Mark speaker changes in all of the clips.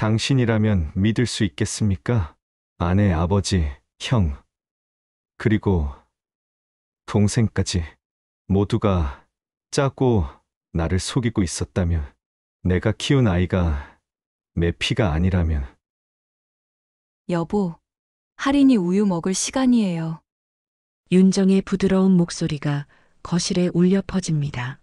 Speaker 1: 당신이라면 믿을 수 있겠습니까? 아내, 아버지, 형, 그리고 동생까지 모두가 짜고 나를 속이고 있었다면, 내가 키운 아이가 내 피가 아니라면.
Speaker 2: 여보, 할인이 우유 먹을 시간이에요.
Speaker 3: 윤정의 부드러운 목소리가 거실에 울려 퍼집니다.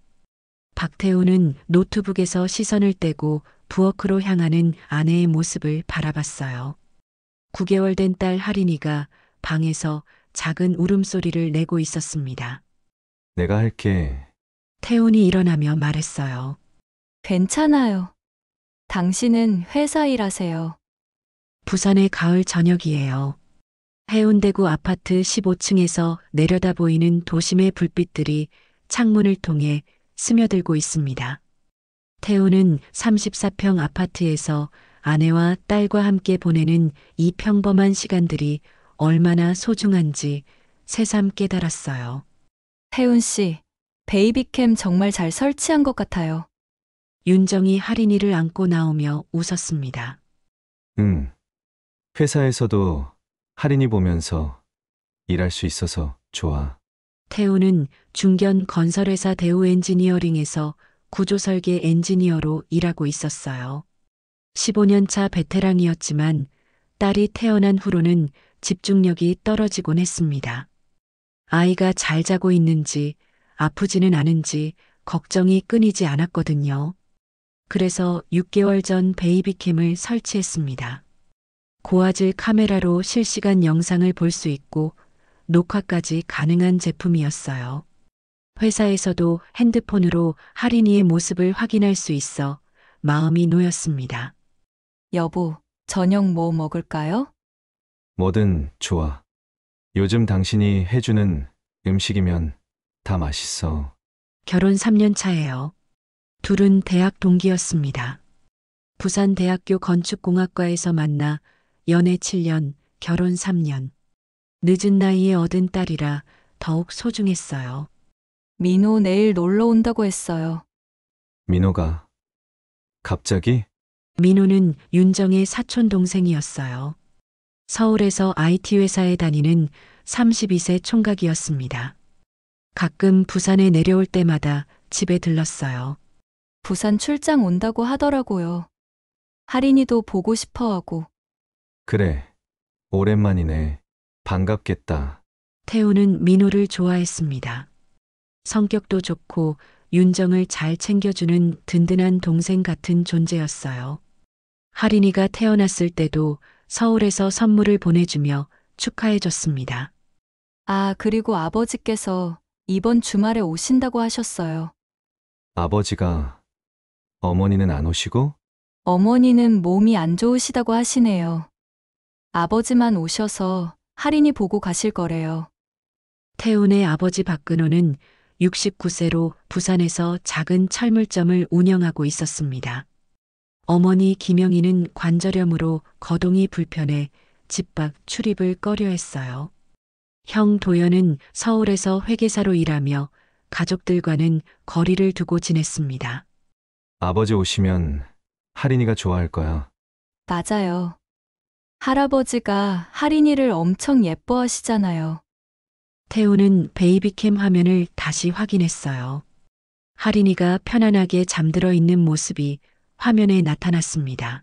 Speaker 3: 박태우는 노트북에서 시선을 떼고 부엌으로 향하는 아내의 모습을 바라봤어요. 9개월 된 딸 할인이가 방에서 작은 울음소리를 내고 있었습니다.
Speaker 1: 내가 할게.
Speaker 3: 태훈이 일어나며 말했어요.
Speaker 2: 괜찮아요. 당신은 회사 일하세요.
Speaker 3: 부산의 가을 저녁이에요. 해운대구 아파트 15층에서 내려다 보이는 도심의 불빛들이 창문을 통해 스며들고 있습니다. 태우는 34평 아파트에서 아내와 딸과 함께 보내는 이 평범한 시간들이 얼마나 소중한지 새삼 깨달았어요.
Speaker 2: 태훈 씨, 베이비캠 정말 잘 설치한 것 같아요.
Speaker 3: 윤정이 할인이를 안고 나오며 웃었습니다.
Speaker 1: 응. 회사에서도 할인이 보면서 일할 수 있어서 좋아.
Speaker 3: 태우는 중견 건설회사 대우 엔지니어링에서 구조설계 엔지니어로 일하고 있었어요. 15년 차 베테랑이었지만 딸이 태어난 후로는 집중력이 떨어지곤 했습니다. 아이가 잘 자고 있는지 아프지는 않은지 걱정이 끊이지 않았거든요. 그래서 6개월 전 베이비캠을 설치했습니다. 고화질 카메라로 실시간 영상을 볼 수 있고 녹화까지 가능한 제품이었어요. 회사에서도 핸드폰으로 할인이의 모습을 확인할 수 있어 마음이 놓였습니다.
Speaker 2: 여보, 저녁 뭐 먹을까요?
Speaker 1: 뭐든 좋아. 요즘 당신이 해주는 음식이면 다 맛있어.
Speaker 3: 결혼 3년 차예요. 둘은 대학 동기였습니다. 부산대학교 건축공학과에서 만나 연애 7년, 결혼 3년. 늦은 나이에 얻은 딸이라 더욱 소중했어요.
Speaker 2: 민호 내일 놀러 온다고 했어요.
Speaker 1: 민호가 갑자기?
Speaker 3: 민호는 윤정의 사촌 동생이었어요. 서울에서 IT 회사에 다니는 32세 총각이었습니다. 가끔 부산에 내려올 때마다 집에 들렀어요.
Speaker 2: 부산 출장 온다고 하더라고요. 할인이도 보고 싶어 하고.
Speaker 1: 그래. 오랜만이네. 반갑겠다.
Speaker 3: 태우는 민호를 좋아했습니다. 성격도 좋고 윤정을 잘 챙겨주는 든든한 동생 같은 존재였어요. 할인이가 태어났을 때도 서울에서 선물을 보내주며 축하해줬습니다.
Speaker 2: 아, 그리고 아버지께서 이번 주말에 오신다고 하셨어요.
Speaker 1: 아버지가, 어머니는 안 오시고?
Speaker 2: 어머니는 몸이 안 좋으시다고 하시네요. 아버지만 오셔서 할인이 보고 가실 거래요.
Speaker 3: 태훈의 아버지 박근호는 69세로 부산에서 작은 철물점을 운영하고 있었습니다. 어머니 김영희는 관절염으로 거동이 불편해 집 밖 출입을 꺼려했어요. 형 도연은 서울에서 회계사로 일하며 가족들과는 거리를 두고 지냈습니다.
Speaker 1: 아버지 오시면 할인이가 좋아할 거야.
Speaker 2: 맞아요. 할아버지가 할인이를 엄청 예뻐하시잖아요.
Speaker 3: 태우는 베이비캠 화면을 다시 확인했어요. 할인이가 편안하게 잠들어 있는 모습이 화면에 나타났습니다.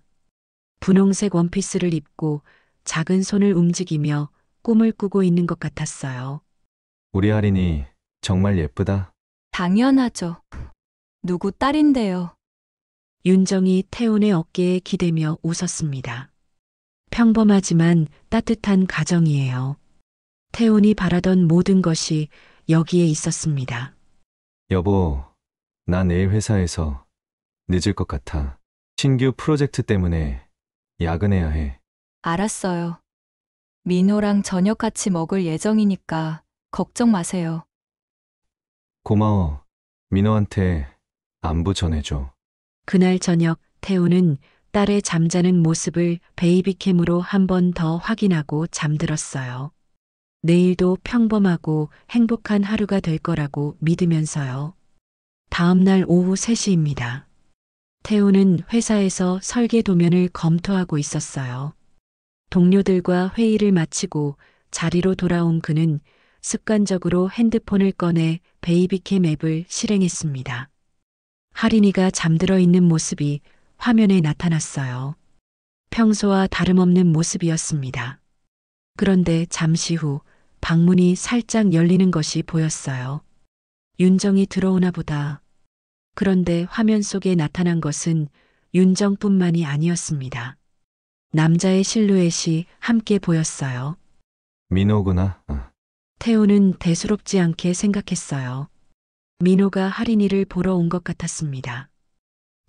Speaker 3: 분홍색 원피스를 입고 작은 손을 움직이며 꿈을 꾸고 있는 것 같았어요.
Speaker 1: 우리 할인이 정말 예쁘다.
Speaker 2: 당연하죠. 누구 딸인데요.
Speaker 3: 윤정이 태훈의 어깨에 기대며 웃었습니다. 평범하지만 따뜻한 가정이에요. 태훈이 바라던 모든 것이 여기에 있었습니다.
Speaker 1: 여보, 나 내일 회사에서 늦을 것 같아. 신규 프로젝트 때문에 야근해야 해.
Speaker 2: 알았어요. 민호랑 저녁 같이 먹을 예정이니까 걱정 마세요.
Speaker 1: 고마워. 민호한테 안부 전해줘.
Speaker 3: 그날 저녁 태훈은 딸의 잠자는 모습을 베이비캠으로 한 번 더 확인하고 잠들었어요. 내일도 평범하고 행복한 하루가 될 거라고 믿으면서요. 다음 날 오후 3시입니다. 태우는 회사에서 설계 도면을 검토하고 있었어요. 동료들과 회의를 마치고 자리로 돌아온 그는 습관적으로 핸드폰을 꺼내 베이비캠 앱을 실행했습니다. 할인이가 잠들어 있는 모습이 화면에 나타났어요. 평소와 다름없는 모습이었습니다. 그런데 잠시 후 방문이 살짝 열리는 것이 보였어요. 윤정이 들어오나 보다. 그런데 화면 속에 나타난 것은 윤정뿐만이 아니었습니다. 남자의 실루엣이 함께 보였어요.
Speaker 1: 민호구나.
Speaker 3: 태우는 대수롭지 않게 생각했어요. 민호가 할인이를 보러 온 것 같았습니다.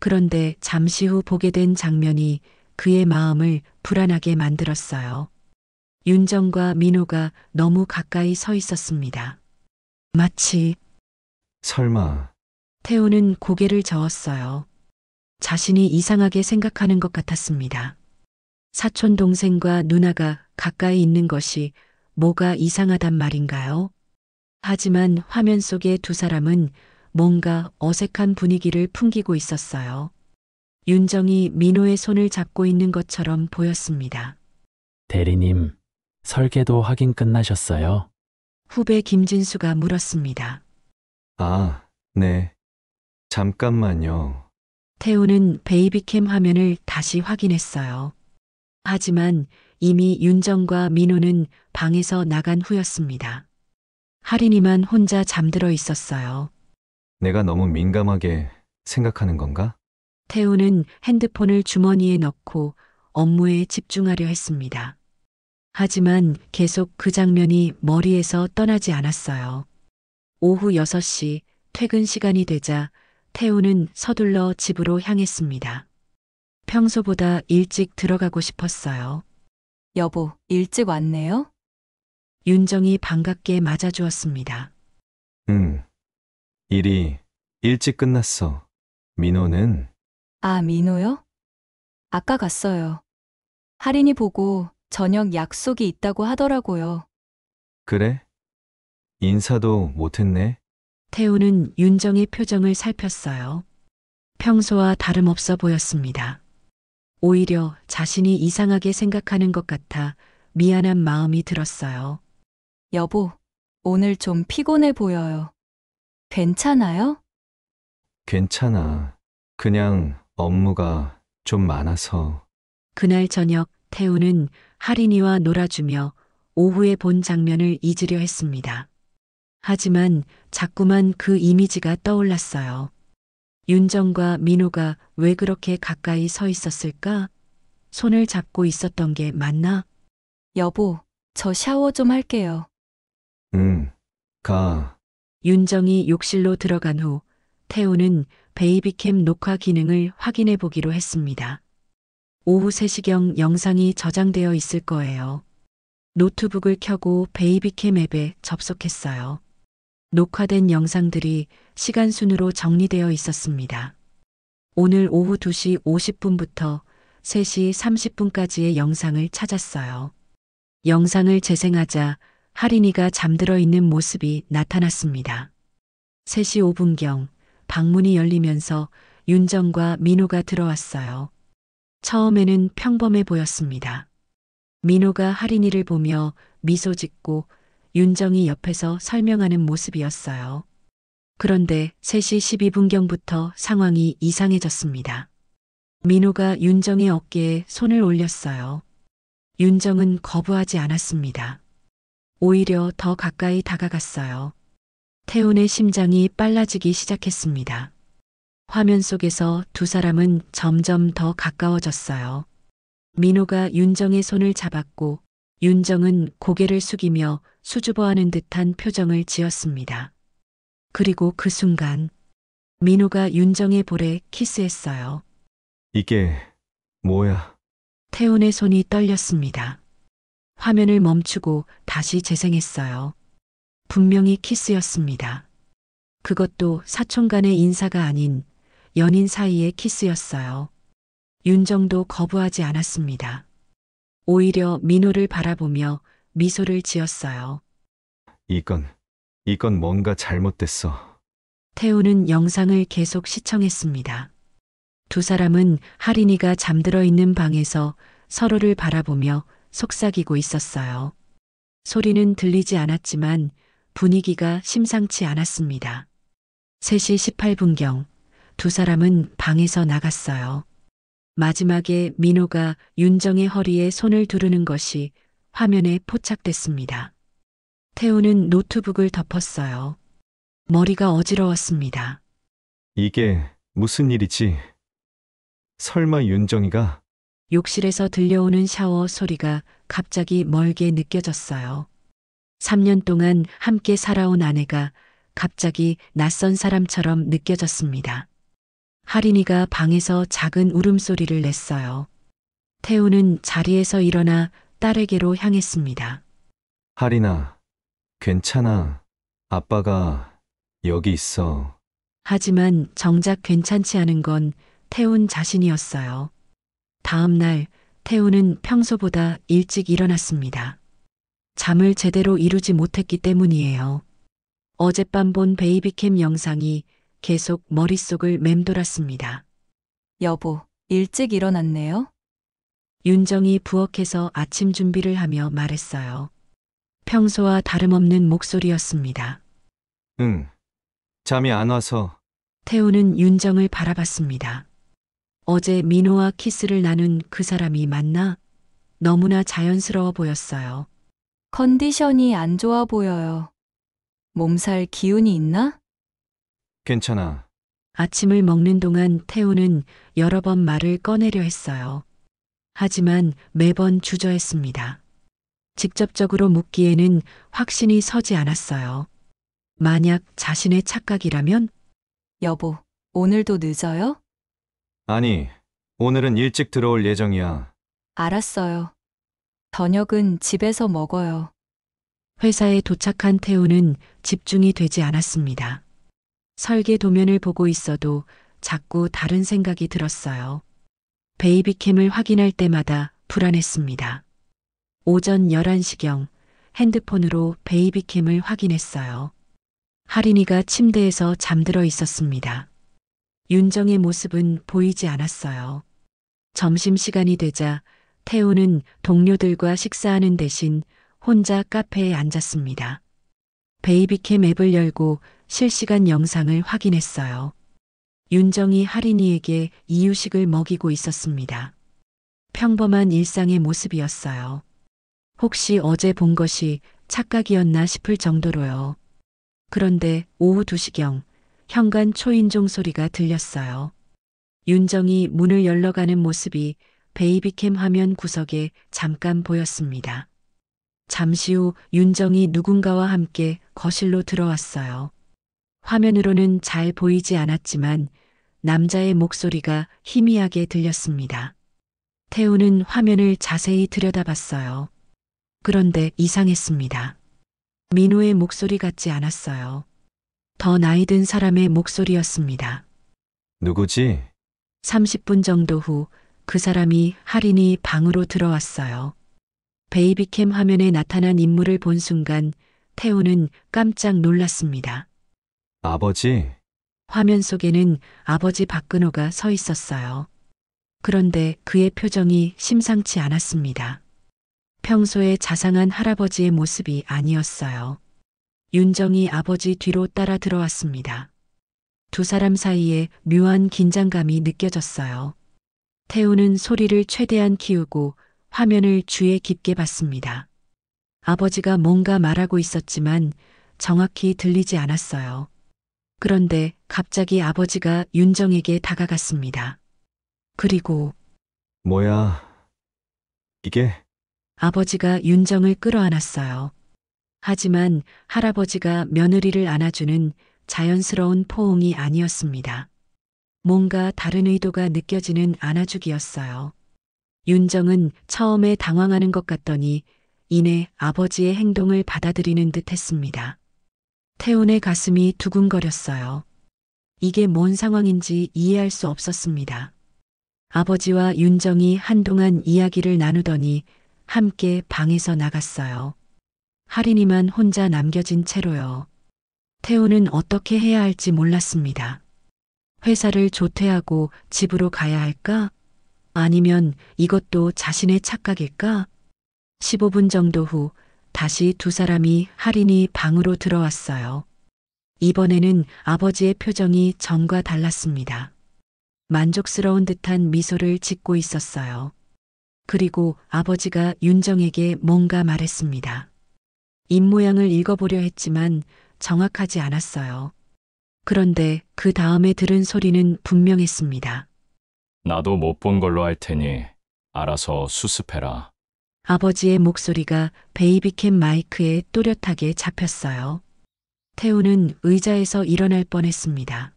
Speaker 3: 그런데 잠시 후 보게 된 장면이 그의 마음을 불안하게 만들었어요. 윤정과 민호가 너무 가까이 서 있었습니다. 마치
Speaker 1: 설마,
Speaker 3: 태우는 고개를 저었어요. 자신이 이상하게 생각하는 것 같았습니다. 사촌 동생과 누나가 가까이 있는 것이 뭐가 이상하단 말인가요? 하지만 화면 속의 두 사람은 뭔가 어색한 분위기를 풍기고 있었어요. 윤정이 민호의 손을 잡고 있는 것처럼 보였습니다.
Speaker 4: 대리님, 설계도 확인 끝나셨어요?
Speaker 3: 후배 김진수가 물었습니다.
Speaker 1: 아, 네. 잠깐만요.
Speaker 3: 태우는 베이비캠 화면을 다시 확인했어요. 하지만 이미 윤정과 민호는 방에서 나간 후였습니다. 할인이만 혼자 잠들어 있었어요.
Speaker 1: 내가 너무 민감하게 생각하는 건가?
Speaker 3: 태우는 핸드폰을 주머니에 넣고 업무에 집중하려 했습니다. 하지만 계속 그 장면이 머리에서 떠나지 않았어요. 오후 6시 퇴근 시간이 되자 태우는 서둘러 집으로 향했습니다. 평소보다 일찍 들어가고 싶었어요.
Speaker 2: 여보, 일찍 왔네요?
Speaker 3: 윤정이 반갑게 맞아주었습니다.
Speaker 1: 일이 일찍 끝났어. 민호는?
Speaker 2: 아, 민호요? 아까 갔어요. 할인이 보고 저녁 약속이 있다고 하더라고요.
Speaker 1: 그래? 인사도 못했네?
Speaker 3: 태우는 윤정의 표정을 살폈어요. 평소와 다름없어 보였습니다. 오히려 자신이 이상하게 생각하는 것 같아 미안한 마음이 들었어요.
Speaker 2: 여보, 오늘 좀 피곤해 보여요. 괜찮아요?
Speaker 1: 괜찮아. 그냥 업무가 좀 많아서.
Speaker 3: 그날 저녁 태우는 할인이와 놀아주며 오후에 본 장면을 잊으려 했습니다. 하지만 자꾸만 그 이미지가 떠올랐어요. 윤정과 민호가 왜 그렇게 가까이 서 있었을까? 손을 잡고 있었던 게 맞나?
Speaker 2: 여보, 저 샤워 좀 할게요.
Speaker 1: 가.
Speaker 3: 윤정이 욕실로 들어간 후 태우는 베이비캠 녹화 기능을 확인해 보기로 했습니다. 오후 3시경 영상이 저장되어 있을 거예요. 노트북을 켜고 베이비캠 앱에 접속했어요. 녹화된 영상들이 시간 순으로 정리되어 있었습니다. 오늘 오후 2시 50분부터 3시 30분까지의 영상을 찾았어요. 영상을 재생하자 할인이가 잠들어 있는 모습이 나타났습니다. 3시 5분경 방문이 열리면서 윤정과 민호가 들어왔어요. 처음에는 평범해 보였습니다. 민호가 할인이를 보며 미소 짓고 윤정이 옆에서 설명하는 모습이었어요. 그런데 3시 12분경부터 상황이 이상해졌습니다. 민호가 윤정의 어깨에 손을 올렸어요. 윤정은 거부하지 않았습니다. 오히려 더 가까이 다가갔어요. 태훈의 심장이 빨라지기 시작했습니다. 화면 속에서 두 사람은 점점 더 가까워졌어요. 민호가 윤정의 손을 잡았고 윤정은 고개를 숙이며 수줍어하는 듯한 표정을 지었습니다. 그리고 그 순간 민호가 윤정의 볼에 키스했어요.
Speaker 1: 이게 뭐야?
Speaker 3: 태훈의 손이 떨렸습니다. 화면을 멈추고 다시 재생했어요. 분명히 키스였습니다. 그것도 사촌 간의 인사가 아닌 연인 사이의 키스였어요. 윤정도 거부하지 않았습니다. 오히려 민호를 바라보며 미소를 지었어요.
Speaker 1: 이건 뭔가 잘못됐어.
Speaker 3: 태우는 영상을 계속 시청했습니다. 두 사람은 할인이가 잠들어 있는 방에서 서로를 바라보며 속삭이고 있었어요. 소리는 들리지 않았지만 분위기가 심상치 않았습니다. 3시 18분경 두 사람은 방에서 나갔어요. 마지막에 민호가 윤정의 허리에 손을 두르는 것이 화면에 포착됐습니다. 태우는 노트북을 덮었어요. 머리가 어지러웠습니다.
Speaker 1: 이게 무슨 일이지? 설마 윤정이가?
Speaker 3: 욕실에서 들려오는 샤워 소리가 갑자기 멀게 느껴졌어요. 3년 동안 함께 살아온 아내가 갑자기 낯선 사람처럼 느껴졌습니다. 할인이가 방에서 작은 울음소리를 냈어요. 태우는 자리에서 일어나 딸에게로 향했습니다.
Speaker 1: 할인아, 괜찮아. 아빠가 여기 있어.
Speaker 3: 하지만 정작 괜찮지 않은 건 태운 자신이었어요. 다음 날 태우는 평소보다 일찍 일어났습니다. 잠을 제대로 이루지 못했기 때문이에요. 어젯밤 본 베이비캠 영상이 계속 머릿속을 맴돌았습니다.
Speaker 2: 여보, 일찍 일어났네요?
Speaker 3: 윤정이 부엌에서 아침 준비를 하며 말했어요. 평소와 다름없는 목소리였습니다.
Speaker 1: 응. 잠이 안 와서.
Speaker 3: 태우는 윤정을 바라봤습니다. 어제 민호와 키스를 나눈 그 사람이 맞나? 너무나 자연스러워 보였어요.
Speaker 2: 컨디션이 안 좋아 보여요. 몸살 기운이 있나?
Speaker 1: 괜찮아.
Speaker 3: 아침을 먹는 동안 태우는 여러 번 말을 꺼내려 했어요. 하지만 매번 주저했습니다. 직접적으로 묻기에는 확신이 서지 않았어요. 만약 자신의 착각이라면?
Speaker 2: 여보, 오늘도 늦어요?
Speaker 1: 아니, 오늘은 일찍 들어올 예정이야.
Speaker 2: 알았어요. 저녁은 집에서 먹어요.
Speaker 3: 회사에 도착한 태우는 집중이 되지 않았습니다. 설계 도면을 보고 있어도 자꾸 다른 생각이 들었어요. 베이비캠을 확인할 때마다 불안했습니다. 오전 11시경 핸드폰으로 베이비캠을 확인했어요. 할인이가 침대에서 잠들어 있었습니다. 윤정의 모습은 보이지 않았어요. 점심시간이 되자 태우는 동료들과 식사하는 대신 혼자 카페에 앉았습니다. 베이비캠 앱을 열고 실시간 영상을 확인했어요. 윤정이 할인이에게 이유식을 먹이고 있었습니다. 평범한 일상의 모습이었어요. 혹시 어제 본 것이 착각이었나 싶을 정도로요. 그런데 오후 2시경 현관 초인종 소리가 들렸어요. 윤정이 문을 열러가는 모습이 베이비캠 화면 구석에 잠깐 보였습니다. 잠시 후 윤정이 누군가와 함께 거실로 들어왔어요. 화면으로는 잘 보이지 않았지만 남자의 목소리가 희미하게 들렸습니다. 태우는 화면을 자세히 들여다봤어요. 그런데 이상했습니다. 민호의 목소리 같지 않았어요. 더 나이 든 사람의 목소리였습니다.
Speaker 1: 누구지?
Speaker 3: 30분 정도 후 그 사람이 할인이 방으로 들어왔어요. 베이비캠 화면에 나타난 인물을 본 순간 태우는 깜짝 놀랐습니다.
Speaker 1: 아버지?
Speaker 3: 화면 속에는 아버지 박근호가 서 있었어요. 그런데 그의 표정이 심상치 않았습니다. 평소에 자상한 할아버지의 모습이 아니었어요. 윤정이 아버지 뒤로 따라 들어왔습니다. 두 사람 사이에 묘한 긴장감이 느껴졌어요. 태우는 소리를 최대한 키우고 화면을 주의 깊게 봤습니다. 아버지가 뭔가 말하고 있었지만 정확히 들리지 않았어요. 그런데 갑자기 아버지가 윤정에게 다가갔습니다. 그리고
Speaker 1: 뭐야? 이게?
Speaker 3: 아버지가 윤정을 끌어안았어요. 하지만 할아버지가 며느리를 안아주는 자연스러운 포옹이 아니었습니다. 뭔가 다른 의도가 느껴지는 안아주기였어요. 윤정은 처음에 당황하는 것 같더니 이내 아버지의 행동을 받아들이는 듯 했습니다. 태훈의 가슴이 두근거렸어요. 이게 뭔 상황인지 이해할 수 없었습니다. 아버지와 윤정이 한동안 이야기를 나누더니 함께 방에서 나갔어요. 할인이만 혼자 남겨진 채로요. 태우는 어떻게 해야 할지 몰랐습니다. 회사를 조퇴하고 집으로 가야 할까? 아니면 이것도 자신의 착각일까? 15분 정도 후 다시 두 사람이 할인이 방으로 들어왔어요. 이번에는 아버지의 표정이 전과 달랐습니다. 만족스러운 듯한 미소를 짓고 있었어요. 그리고 아버지가 윤정에게 뭔가 말했습니다. 입모양을 읽어보려 했지만 정확하지 않았어요. 그런데 그 다음에 들은 소리는 분명했습니다.
Speaker 5: 나도 못 본 걸로 할 테니 알아서 수습해라.
Speaker 3: 아버지의 목소리가 베이비캠 마이크에 또렷하게 잡혔어요. 태우는 의자에서 일어날 뻔했습니다.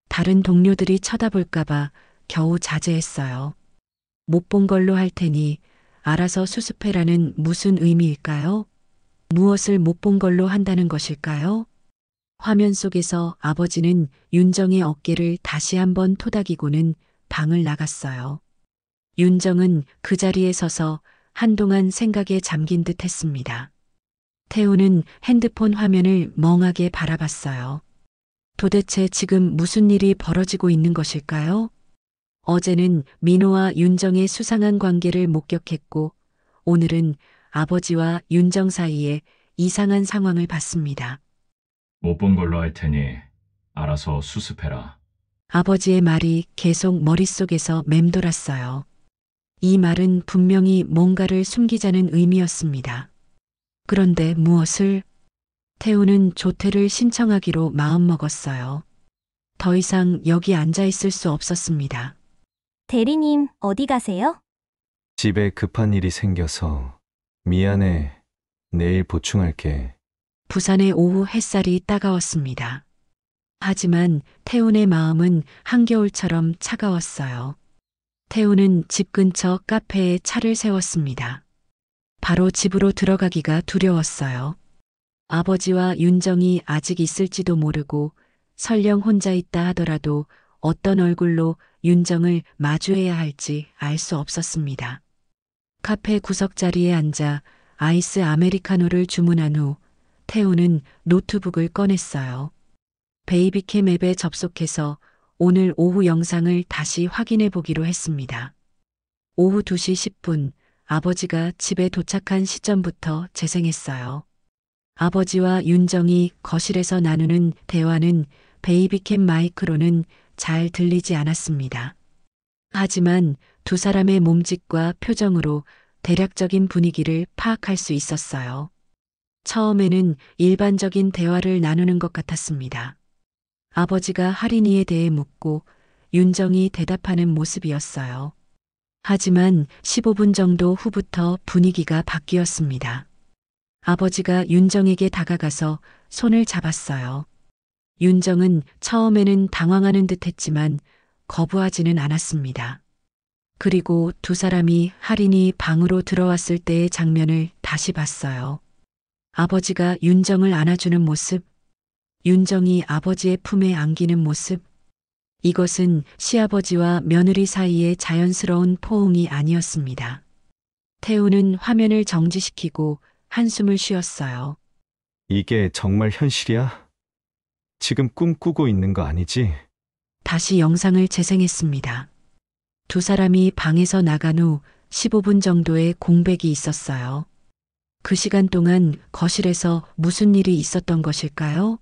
Speaker 3: 다른 동료들이 쳐다볼까봐 겨우 자제했어요. 못 본 걸로 할 테니 알아서 수습해라는 무슨 의미일까요? 무엇을 못 본 걸로 한다는 것일까요? 화면 속에서 아버지는 윤정의 어깨를 다시 한번 토닥이고는 방을 나갔어요. 윤정은 그 자리에 서서 한동안 생각에 잠긴 듯 했습니다. 태우는 핸드폰 화면을 멍하게 바라봤어요. 도대체 지금 무슨 일이 벌어지고 있는 것일까요? 어제는 민호와 윤정의 수상한 관계를 목격했고, 오늘은 아버지와 윤정 사이에 이상한 상황을 봤습니다.
Speaker 5: 못 본 걸로 할 테니 알아서 수습해라.
Speaker 3: 아버지의 말이 계속 머릿속에서 맴돌았어요. 이 말은 분명히 뭔가를 숨기자는 의미였습니다. 그런데 무엇을? 태우는 조퇴를 신청하기로 마음먹었어요. 더 이상 여기 앉아 있을 수 없었습니다.
Speaker 6: 대리님, 어디 가세요?
Speaker 1: 집에 급한 일이 생겨서 미안해. 내일 보충할게.
Speaker 3: 부산의 오후 햇살이 따가웠습니다. 하지만 태훈의 마음은 한겨울처럼 차가웠어요. 태훈은 집 근처 카페에 차를 세웠습니다. 바로 집으로 들어가기가 두려웠어요. 아버지와 윤정이 아직 있을지도 모르고 설령 혼자 있다 하더라도 어떤 얼굴로 윤정을 마주해야 할지 알 수 없었습니다. 카페 구석자리에 앉아 아이스 아메리카노를 주문한 후 태우는 노트북을 꺼냈어요. 베이비캠 앱에 접속해서 오늘 오후 영상을 다시 확인해 보기로 했습니다. 오후 2시 10분 아버지가 집에 도착한 시점부터 재생했어요. 아버지와 윤정이 거실에서 나누는 대화는 베이비캠 마이크로는 잘 들리지 않았습니다. 하지만 두 사람의 몸짓과 표정으로 대략적인 분위기를 파악할 수 있었어요. 처음에는 일반적인 대화를 나누는 것 같았습니다. 아버지가 할인이에 대해 묻고 윤정이 대답하는 모습이었어요. 하지만 15분 정도 후부터 분위기가 바뀌었습니다. 아버지가 윤정에게 다가가서 손을 잡았어요. 윤정은 처음에는 당황하는 듯 했지만 거부하지는 않았습니다. 그리고 두 사람이 할인이 방으로 들어왔을 때의 장면을 다시 봤어요. 아버지가 윤정을 안아주는 모습, 윤정이 아버지의 품에 안기는 모습, 이것은 시아버지와 며느리 사이의 자연스러운 포옹이 아니었습니다. 태우는 화면을 정지시키고 한숨을 쉬었어요.
Speaker 1: 이게 정말 현실이야? 지금 꿈꾸고 있는 거 아니지?
Speaker 3: 다시 영상을 재생했습니다. 두 사람이 방에서 나간 후 15분 정도의 공백이 있었어요. 그 시간 동안 거실에서 무슨 일이 있었던 것일까요?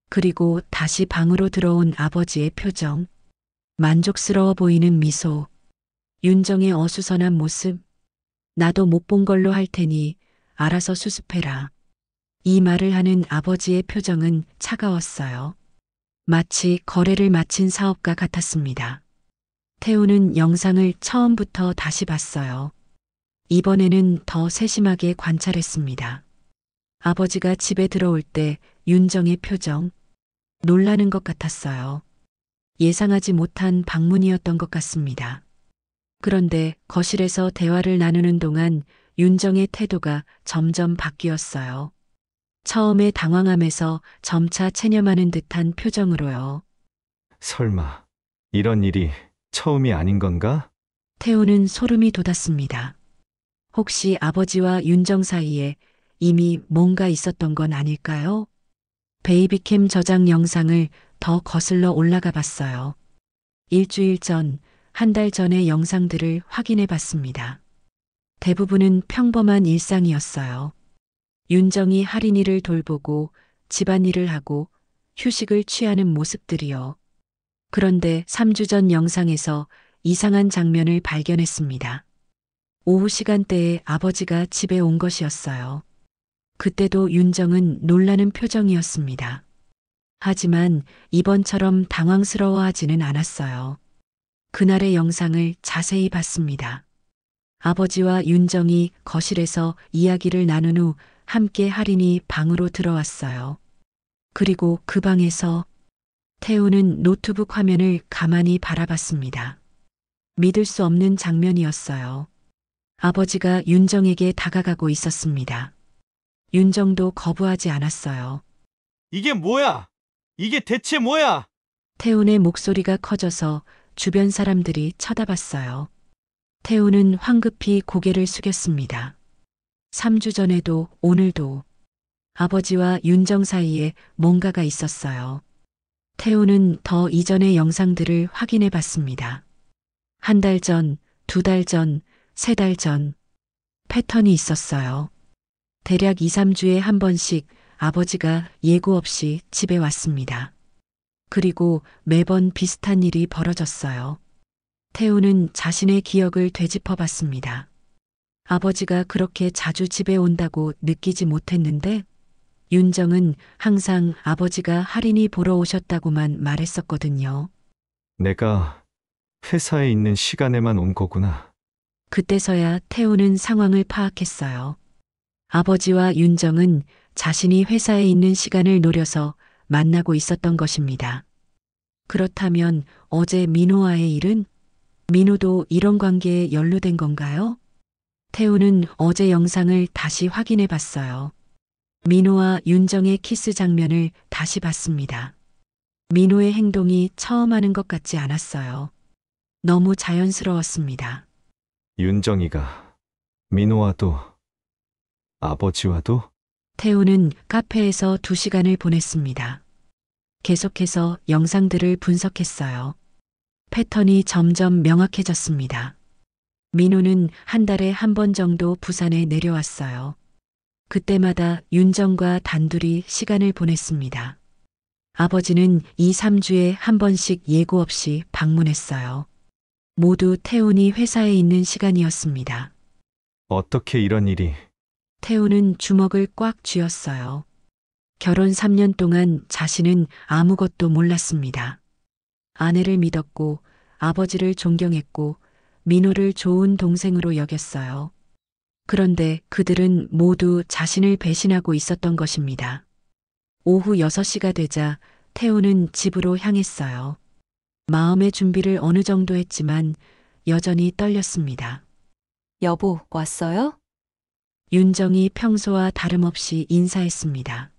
Speaker 3: 그리고 다시 방으로 들어온 아버지의 표정. 만족스러워 보이는 미소. 윤정의 어수선한 모습. 나도 못 본 걸로 할 테니 알아서 수습해라. 이 말을 하는 아버지의 표정은 차가웠어요. 마치 거래를 마친 사업가 같았습니다. 태우는 영상을 처음부터 다시 봤어요. 이번에는 더 세심하게 관찰했습니다. 아버지가 집에 들어올 때 윤정의 표정, 놀라는 것 같았어요. 예상하지 못한 방문이었던 것 같습니다. 그런데 거실에서 대화를 나누는 동안 윤정의 태도가 점점 바뀌었어요. 처음에 당황함에서 점차 체념하는 듯한 표정으로요.
Speaker 1: 설마 이런 일이 처음이 아닌 건가?
Speaker 3: 태우는 소름이 돋았습니다. 혹시 아버지와 윤정 사이에 이미 뭔가 있었던 건 아닐까요? 베이비캠 저장 영상을 더 거슬러 올라가 봤어요. 일주일 전, 한 달 전의 영상들을 확인해 봤습니다. 대부분은 평범한 일상이었어요. 윤정이 할인이를 돌보고 집안일을 하고 휴식을 취하는 모습들이요. 그런데 3주 전 영상에서 이상한 장면을 발견했습니다. 오후 시간대에 아버지가 집에 온 것이었어요. 그때도 윤정은 놀라는 표정이었습니다. 하지만 이번처럼 당황스러워하지는 않았어요. 그날의 영상을 자세히 봤습니다. 아버지와 윤정이 거실에서 이야기를 나눈 후 함께 할인이 방으로 들어왔어요. 그리고 그 방에서 태우는 노트북 화면을 가만히 바라봤습니다. 믿을 수 없는 장면이었어요. 아버지가 윤정에게 다가가고 있었습니다. 윤정도 거부하지 않았어요.
Speaker 7: 이게 뭐야? 이게 대체 뭐야?
Speaker 3: 태훈의 목소리가 커져서 주변 사람들이 쳐다봤어요. 태훈은 황급히 고개를 숙였습니다. 3주 전에도 오늘도 아버지와 윤정 사이에 뭔가가 있었어요. 태훈은 더 이전의 영상들을 확인해 봤습니다. 한 달 전, 2달 전, 3달 전 패턴이 있었어요. 대략 2, 3주에 한 번씩 아버지가 예고 없이 집에 왔습니다. 그리고 매번 비슷한 일이 벌어졌어요. 태우는 자신의 기억을 되짚어 봤습니다. 아버지가 그렇게 자주 집에 온다고 느끼지 못했는데 윤정은 항상 아버지가 할인이 보러 오셨다고만 말했었거든요.
Speaker 1: 내가 회사에 있는 시간에만 온 거구나.
Speaker 3: 그때서야 태우는 상황을 파악했어요. 아버지와 윤정은 자신이 회사에 있는 시간을 노려서 만나고 있었던 것입니다. 그렇다면 어제 민호와의 일은? 민호도 이런 관계에 연루된 건가요? 태우는 어제 영상을 다시 확인해 봤어요. 민호와 윤정의 키스 장면을 다시 봤습니다. 민호의 행동이 처음 하는 것 같지 않았어요. 너무 자연스러웠습니다.
Speaker 1: 윤정이가 민호와도 아버지와도
Speaker 3: 태우는 카페에서 2시간을 보냈습니다. 계속해서 영상들을 분석했어요. 패턴이 점점 명확해졌습니다. 민호는 한 달에 한 번 정도 부산에 내려왔어요. 그때마다 윤정과 단둘이 시간을 보냈습니다. 아버지는 2, 3주에 한 번씩 예고 없이 방문했어요. 모두 태훈이 회사에 있는 시간이었습니다.
Speaker 1: 어떻게 이런 일이.
Speaker 3: 태훈은 주먹을 꽉 쥐었어요. 결혼 3년 동안 자신은 아무것도 몰랐습니다. 아내를 믿었고 아버지를 존경했고 민호를 좋은 동생으로 여겼어요. 그런데 그들은 모두 자신을 배신하고 있었던 것입니다. 오후 6시가 되자 태훈은 집으로 향했어요. 마음의 준비를 어느 정도 했지만 여전히 떨렸습니다.
Speaker 2: 여보, 왔어요?
Speaker 3: 윤정이 평소와 다름없이 인사했습니다.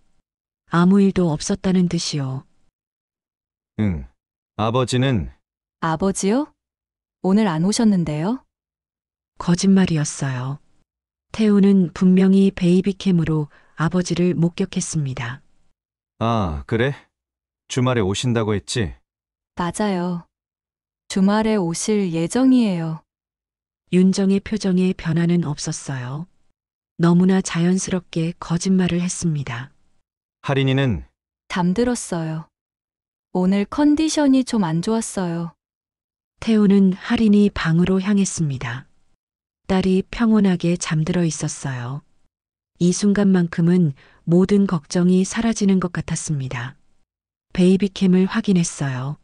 Speaker 3: 아무 일도 없었다는 듯이요.
Speaker 1: 응. 아버지는
Speaker 2: 아버지요? 오늘 안 오셨는데요?
Speaker 3: 거짓말이었어요. 태우는 분명히 베이비캠으로 아버지를 목격했습니다.
Speaker 1: 아, 그래? 주말에 오신다고 했지?
Speaker 2: 맞아요. 주말에 오실 예정이에요.
Speaker 3: 윤정의 표정에 변화는 없었어요. 너무나 자연스럽게 거짓말을 했습니다.
Speaker 1: 할인이는
Speaker 2: 잠들었어요. 오늘 컨디션이 좀 안 좋았어요.
Speaker 3: 태우는 할인이 방으로 향했습니다. 딸이 평온하게 잠들어 있었어요. 이 순간만큼은 모든 걱정이 사라지는 것 같았습니다. 베이비캠을 확인했어요.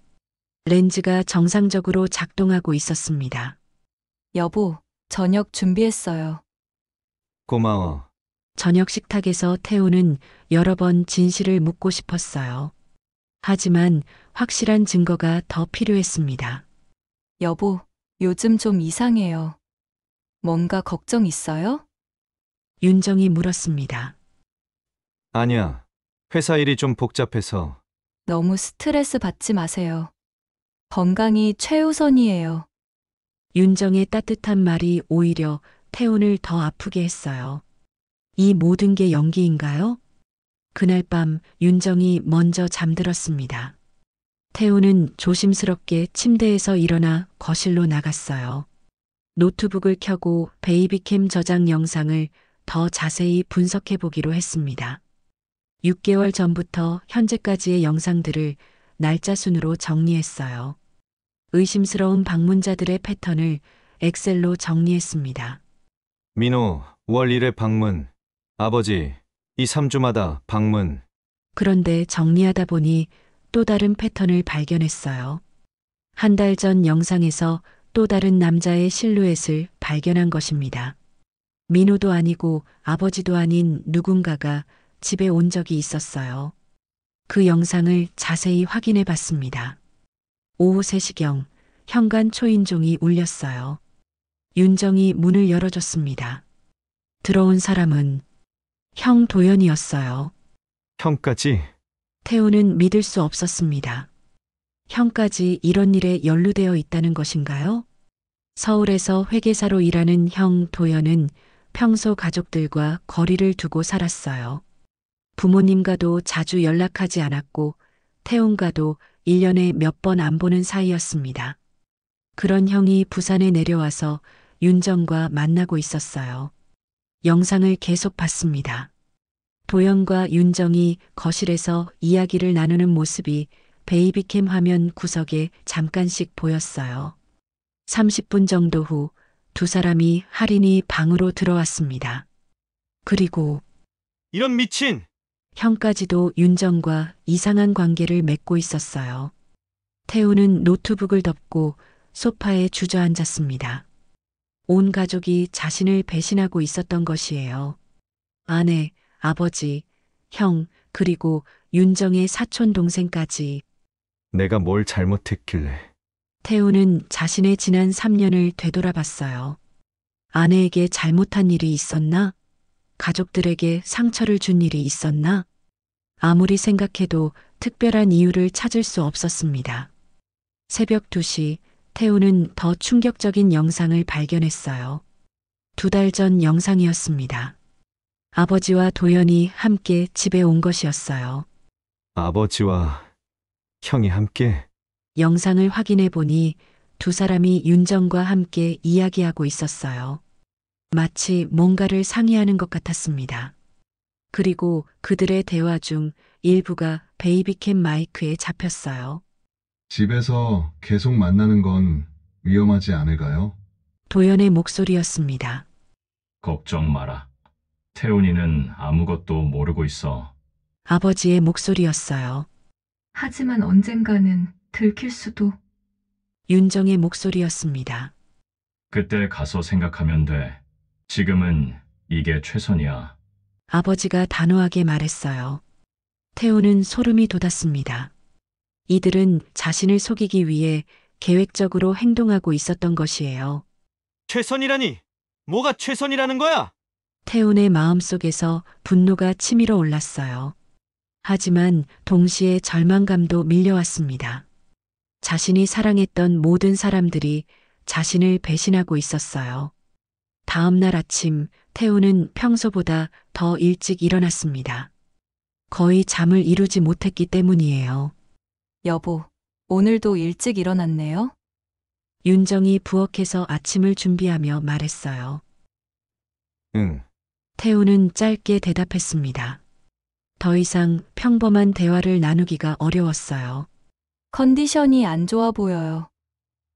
Speaker 3: 렌즈가 정상적으로 작동하고 있었습니다.
Speaker 2: 여보, 저녁 준비했어요.
Speaker 1: 고마워.
Speaker 3: 저녁 식탁에서 태우는 여러 번 진실을 묻고 싶었어요. 하지만 확실한 증거가 더 필요했습니다.
Speaker 2: 여보, 요즘 좀 이상해요. 뭔가 걱정 있어요?
Speaker 3: 윤정이 물었습니다.
Speaker 1: 아니야. 회사 일이 좀 복잡해서.
Speaker 2: 너무 스트레스 받지 마세요. 건강이 최우선이에요.
Speaker 3: 윤정의 따뜻한 말이 오히려 태훈을 더 아프게 했어요. 이 모든 게 연기인가요? 그날 밤 윤정이 먼저 잠들었습니다. 태우는 조심스럽게 침대에서 일어나 거실로 나갔어요. 노트북을 켜고 베이비캠 저장 영상을 더 자세히 분석해 보기로 했습니다. 6개월 전부터 현재까지의 영상들을 날짜 순으로 정리했어요. 의심스러운 방문자들의 패턴을 엑셀로 정리했습니다.
Speaker 1: 민호, 월 1회 방문. 아버지, 2, 3주마다 방문.
Speaker 3: 그런데 정리하다 보니 또 다른 패턴을 발견했어요. 한 달 전 영상에서 또 다른 남자의 실루엣을 발견한 것입니다. 민호도 아니고 아버지도 아닌 누군가가 집에 온 적이 있었어요. 그 영상을 자세히 확인해 봤습니다. 오후 3시경 현관 초인종이 울렸어요. 윤정이 문을 열어줬습니다. 들어온 사람은 형 도연이었어요.
Speaker 1: 형까지?
Speaker 3: 태우는 믿을 수 없었습니다. 형까지 이런 일에 연루되어 있다는 것인가요? 서울에서 회계사로 일하는 형 도연은 평소 가족들과 거리를 두고 살았어요. 부모님과도 자주 연락하지 않았고 태훈과도 1년에 몇 번 안 보는 사이였습니다. 그런 형이 부산에 내려와서 윤정과 만나고 있었어요. 영상을 계속 봤습니다. 도연과 윤정이 거실에서 이야기를 나누는 모습이 베이비캠 화면 구석에 잠깐씩 보였어요. 30분 정도 후 두 사람이 할인이 방으로 들어왔습니다. 그리고
Speaker 7: 이런 미친!
Speaker 3: 형까지도 윤정과 이상한 관계를 맺고 있었어요. 태우는 노트북을 덮고 소파에 주저앉았습니다. 온 가족이 자신을 배신하고 있었던 것이에요. 아내, 아버지, 형, 그리고 윤정의 사촌 동생까지.
Speaker 1: 내가 뭘 잘못했길래.
Speaker 3: 태우는 자신의 지난 3년을 되돌아봤어요. 아내에게 잘못한 일이 있었나? 가족들에게 상처를 준 일이 있었나? 아무리 생각해도 특별한 이유를 찾을 수 없었습니다. 새벽 2시 태우는 더 충격적인 영상을 발견했어요. 2달 전 영상이었습니다. 아버지와 도연이 함께 집에 온 것이었어요.
Speaker 1: 아버지와 형이 함께?
Speaker 3: 영상을 확인해 보니 두 사람이 윤정과 함께 이야기하고 있었어요. 마치 뭔가를 상의하는 것 같았습니다. 그리고 그들의 대화 중 일부가 베이비캠 마이크에 잡혔어요.
Speaker 8: 집에서 계속 만나는 건 위험하지 않을까요?
Speaker 3: 도연의 목소리였습니다.
Speaker 5: 걱정 마라. 태훈이는 아무것도 모르고 있어.
Speaker 3: 아버지의 목소리였어요.
Speaker 2: 하지만 언젠가는 들킬 수도.
Speaker 3: 윤정의 목소리였습니다.
Speaker 5: 그때 가서 생각하면 돼. 지금은 이게 최선이야.
Speaker 3: 아버지가 단호하게 말했어요. 태우는 소름이 돋았습니다. 이들은 자신을 속이기 위해 계획적으로 행동하고 있었던 것이에요.
Speaker 7: 최선이라니! 뭐가 최선이라는 거야?
Speaker 3: 태훈의 마음속에서 분노가 치밀어 올랐어요. 하지만 동시에 절망감도 밀려왔습니다. 자신이 사랑했던 모든 사람들이 자신을 배신하고 있었어요. 다음 날 아침 태우는 평소보다 더 일찍 일어났습니다. 거의 잠을 이루지 못했기 때문이에요.
Speaker 2: 여보, 오늘도 일찍 일어났네요?
Speaker 3: 윤정이 부엌에서 아침을 준비하며 말했어요.
Speaker 1: 응.
Speaker 3: 태우는 짧게 대답했습니다. 더 이상 평범한 대화를 나누기가 어려웠어요.
Speaker 2: 컨디션이 안 좋아 보여요.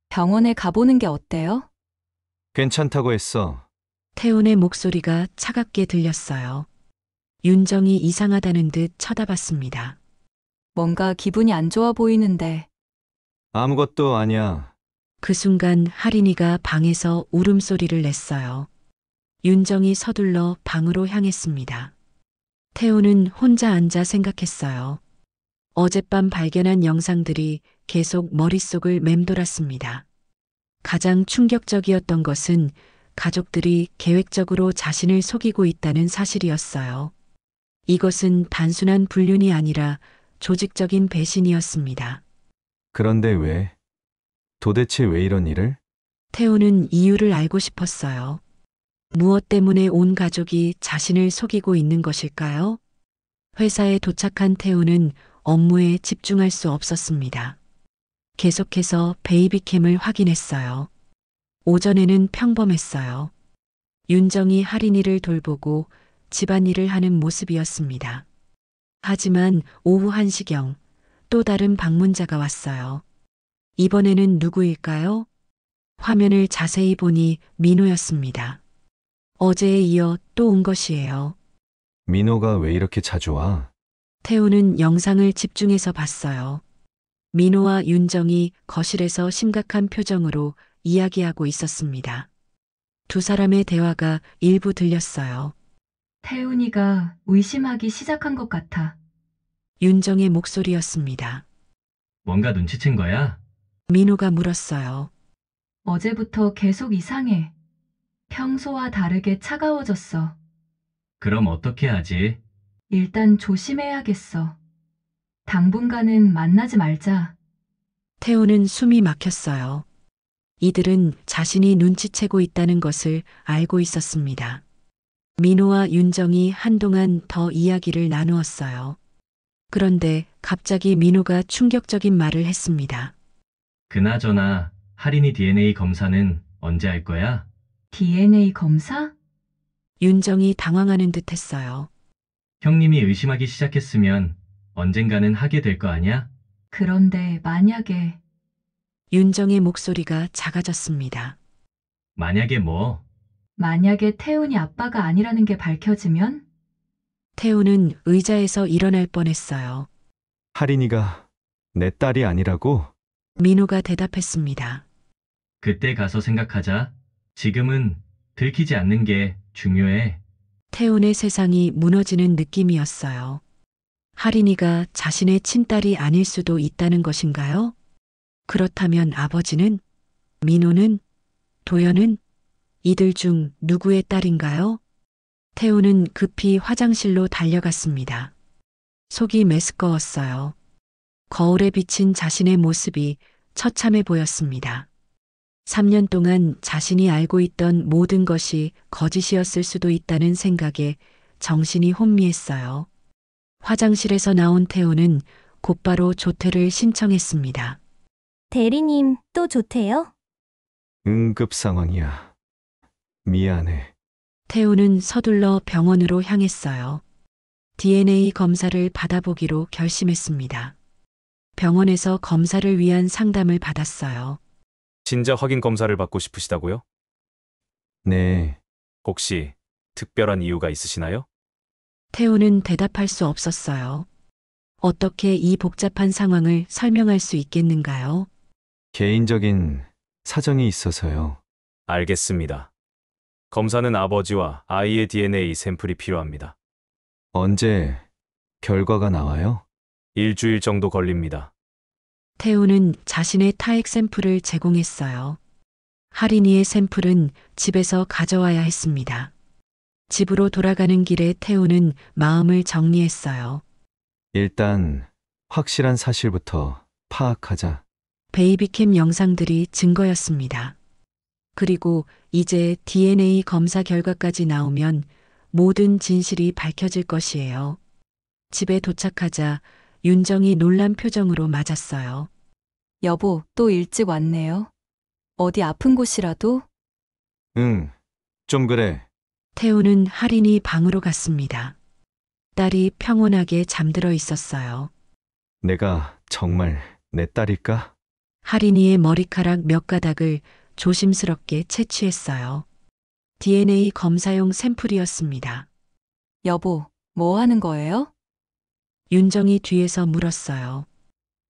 Speaker 2: 병원에 가보는 게 어때요?
Speaker 1: 괜찮다고 했어.
Speaker 3: 태훈의 목소리가 차갑게 들렸어요. 윤정이 이상하다는 듯 쳐다봤습니다.
Speaker 2: 뭔가 기분이 안 좋아 보이는데.
Speaker 1: 아무것도 아니야.
Speaker 3: 그 순간 할인이가 방에서 울음소리를 냈어요. 윤정이 서둘러 방으로 향했습니다. 태우는 혼자 앉아 생각했어요. 어젯밤 발견한 영상들이 계속 머릿속을 맴돌았습니다. 가장 충격적이었던 것은 가족들이 계획적으로 자신을 속이고 있다는 사실이었어요. 이것은 단순한 불륜이 아니라 조직적인 배신이었습니다.
Speaker 1: 그런데 왜? 도대체 왜 이런 일을?
Speaker 3: 태우는 이유를 알고 싶었어요. 무엇 때문에 온 가족이 자신을 속이고 있는 것일까요? 회사에 도착한 태우는 업무에 집중할 수 없었습니다. 계속해서 베이비캠을 확인했어요. 오전에는 평범했어요. 윤정이 할인이를 돌보고 집안일을 하는 모습이었습니다. 하지만 오후 1시경 또 다른 방문자가 왔어요. 이번에는 누구일까요? 화면을 자세히 보니 민호였습니다. 어제에 이어 또 온 것이에요.
Speaker 1: 민호가 왜 이렇게 자주 와?
Speaker 3: 태우는 영상을 집중해서 봤어요. 민호와 윤정이 거실에서 심각한 표정으로 이야기하고 있었습니다. 두 사람의 대화가 일부 들렸어요.
Speaker 2: 태훈이가 의심하기 시작한 것 같아.
Speaker 3: 윤정의 목소리였습니다.
Speaker 9: 뭔가 눈치챈 거야?
Speaker 3: 민호가 물었어요.
Speaker 2: 어제부터 계속 이상해. 평소와 다르게 차가워졌어.
Speaker 9: 그럼 어떻게 하지?
Speaker 2: 일단 조심해야겠어. 당분간은 만나지 말자.
Speaker 3: 태우는 숨이 막혔어요. 이들은 자신이 눈치채고 있다는 것을 알고 있었습니다. 민호와 윤정이 한동안 더 이야기를 나누었어요. 그런데 갑자기 민호가 충격적인 말을 했습니다.
Speaker 9: 그나저나 할인이 DNA 검사는 언제 할 거야?
Speaker 2: DNA 검사?
Speaker 3: 윤정이 당황하는 듯 했어요.
Speaker 9: 형님이 의심하기 시작했으면 언젠가는 하게 될 거 아니야?
Speaker 2: 그런데 만약에
Speaker 3: 윤정의 목소리가 작아졌습니다.
Speaker 9: 만약에 뭐?
Speaker 2: 만약에 태훈이 아빠가 아니라는 게 밝혀지면?
Speaker 3: 태우는 의자에서 일어날 뻔했어요.
Speaker 1: 할인이가 내 딸이 아니라고?
Speaker 3: 민호가 대답했습니다.
Speaker 9: 그때 가서 생각하자. 지금은 들키지 않는 게 중요해.
Speaker 3: 태훈의 세상이 무너지는 느낌이었어요. 할인이가 자신의 친딸이 아닐 수도 있다는 것인가요? 그렇다면 아버지는? 민호는? 도연은? 이들 중 누구의 딸인가요? 태우는 급히 화장실로 달려갔습니다. 속이 메스꺼웠어요. 거울에 비친 자신의 모습이 처참해 보였습니다. 3년 동안 자신이 알고 있던 모든 것이 거짓이었을 수도 있다는 생각에 정신이 혼미했어요. 화장실에서 나온 태우는 곧바로 조퇴를 신청했습니다.
Speaker 6: 대리님, 또 조퇴요?
Speaker 1: 응급 상황이야. 미안해.
Speaker 3: 태우는 서둘러 병원으로 향했어요. DNA 검사를 받아보기로 결심했습니다. 병원에서 검사를 위한 상담을 받았어요.
Speaker 10: 진짜 확인 검사를 받고 싶으시다고요?
Speaker 1: 네,
Speaker 10: 혹시 특별한 이유가 있으시나요?
Speaker 3: 태우는 대답할 수 없었어요. 어떻게 이 복잡한 상황을 설명할 수 있겠는가요?
Speaker 1: 개인적인 사정이 있어서요.
Speaker 10: 알겠습니다. 검사는 아버지와 아이의 DNA 샘플이 필요합니다.
Speaker 1: 언제 결과가 나와요?
Speaker 10: 일주일 정도 걸립니다.
Speaker 3: 태우는 자신의 타액 샘플을 제공했어요. 할인이의 샘플은 집에서 가져와야 했습니다. 집으로 돌아가는 길에 태우는 마음을 정리했어요.
Speaker 1: 일단 확실한 사실부터 파악하자.
Speaker 3: 베이비캠 영상들이 증거였습니다. 그리고 이제 DNA 검사 결과까지 나오면 모든 진실이 밝혀질 것이에요. 집에 도착하자 윤정이 놀란 표정으로 맞았어요.
Speaker 2: 여보, 또 일찍 왔네요. 어디 아픈 곳이라도?
Speaker 1: 응, 좀 그래.
Speaker 3: 태우는 할인이 방으로 갔습니다. 딸이 평온하게 잠들어 있었어요.
Speaker 1: 내가 정말 내 딸일까?
Speaker 3: 할인이의 머리카락 몇 가닥을 조심스럽게 채취했어요. DNA 검사용 샘플이었습니다.
Speaker 2: 여보, 뭐 하는 거예요?
Speaker 3: 윤정이 뒤에서 물었어요.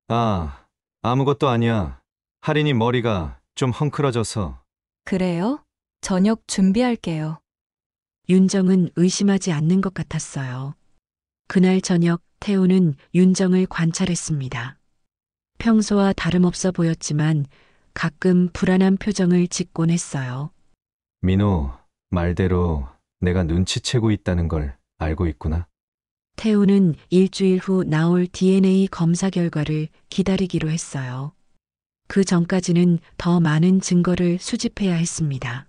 Speaker 1: 아, 아무것도 아니야. 할인이 머리가 좀 헝클어져서.
Speaker 2: 그래요? 저녁 준비할게요.
Speaker 3: 윤정은 의심하지 않는 것 같았어요. 그날 저녁 태우는 윤정을 관찰했습니다. 평소와 다름없어 보였지만 가끔 불안한 표정을 짓곤 했어요.
Speaker 1: 민호, 말대로 내가 눈치채고 있다는 걸 알고 있구나.
Speaker 3: 태우는 일주일 후 나올 DNA 검사 결과를 기다리기로 했어요. 그 전까지는 더 많은 증거를 수집해야 했습니다.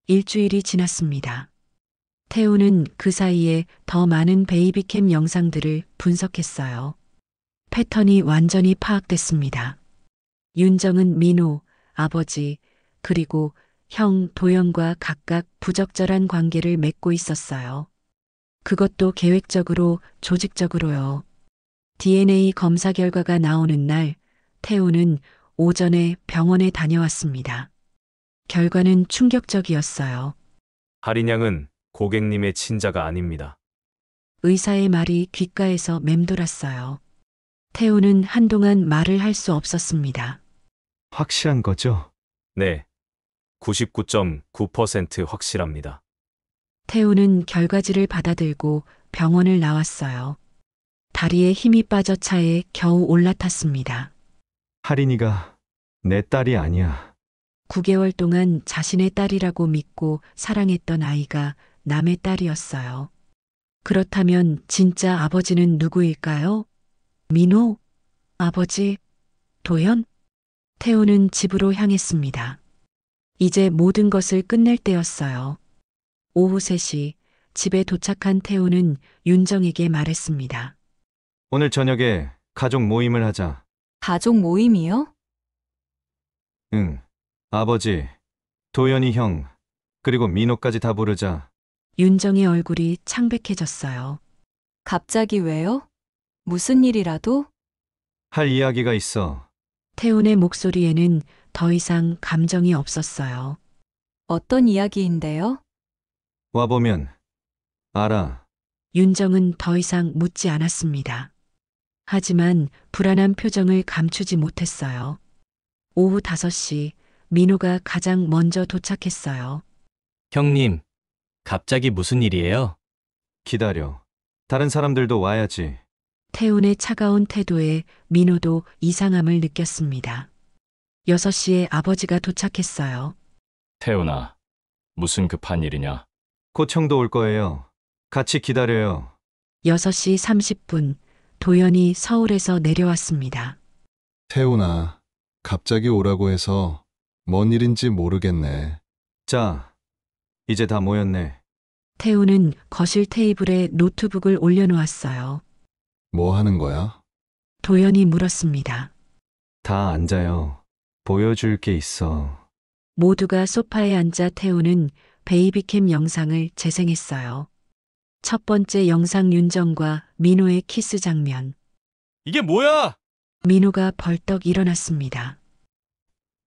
Speaker 3: 일주일이 지났습니다. 태우는 그 사이에 더 많은 베이비캠 영상들을 분석했어요. 패턴이 완전히 파악됐습니다. 윤정은 민호, 아버지, 그리고 형 도연과 각각 부적절한 관계를 맺고 있었어요. 그것도 계획적으로, 조직적으로요. DNA 검사 결과가 나오는 날, 태우는 오전에 병원에 다녀왔습니다. 결과는 충격적이었어요.
Speaker 10: 할인 양은 고객님의 친자가 아닙니다.
Speaker 3: 의사의 말이 귓가에서 맴돌았어요. 태우는 한동안 말을 할 수 없었습니다.
Speaker 1: 확실한 거죠?
Speaker 10: 네. 99.9% 확실합니다.
Speaker 3: 태우는 결과지를 받아들고 병원을 나왔어요. 다리에 힘이 빠져 차에 겨우 올라탔습니다.
Speaker 1: 할인이가 내 딸이 아니야.
Speaker 3: 9개월 동안 자신의 딸이라고 믿고 사랑했던 아이가 남의 딸이었어요. 그렇다면 진짜 아버지는 누구일까요? 민호? 아버지? 도연? 태우는 집으로 향했습니다. 이제 모든 것을 끝낼 때였어요. 오후 3시 집에 도착한 태우는 윤정에게 말했습니다.
Speaker 1: 오늘 저녁에 가족 모임을 하자.
Speaker 2: 가족 모임이요?
Speaker 1: 응. 아버지, 도연이 형, 그리고 민호까지 다 부르자.
Speaker 3: 윤정의 얼굴이 창백해졌어요.
Speaker 2: 갑자기 왜요? 무슨 일이라도?
Speaker 1: 할 이야기가 있어.
Speaker 3: 태훈의 목소리에는 더 이상 감정이 없었어요.
Speaker 2: 어떤 이야기인데요?
Speaker 1: 와보면 알아.
Speaker 3: 윤정은 더 이상 묻지 않았습니다. 하지만 불안한 표정을 감추지 못했어요. 오후 5시 민호가 가장 먼저 도착했어요.
Speaker 7: 형님, 갑자기 무슨 일이에요?
Speaker 1: 기다려. 다른 사람들도 와야지.
Speaker 3: 태훈의 차가운 태도에 민호도 이상함을 느꼈습니다. 6시에 아버지가 도착했어요.
Speaker 5: 태훈아, 무슨 급한 일이냐?
Speaker 1: 곧 형도 올 거예요. 같이 기다려요.
Speaker 3: 6시 30분 도연이 서울에서 내려왔습니다.
Speaker 8: 태훈아, 갑자기 오라고 해서 뭔 일인지 모르겠네.
Speaker 1: 자, 이제 다 모였네.
Speaker 3: 태훈은 거실 테이블에 노트북을 올려놓았어요.
Speaker 8: 뭐 하는 거야?
Speaker 3: 도연이 물었습니다.
Speaker 1: 다 앉아요. 보여줄 게 있어.
Speaker 3: 모두가 소파에 앉아 태우는 베이비캠 영상을 재생했어요. 첫 번째 영상 윤정과 민호의 키스 장면.
Speaker 7: 이게 뭐야?
Speaker 3: 민호가 벌떡 일어났습니다.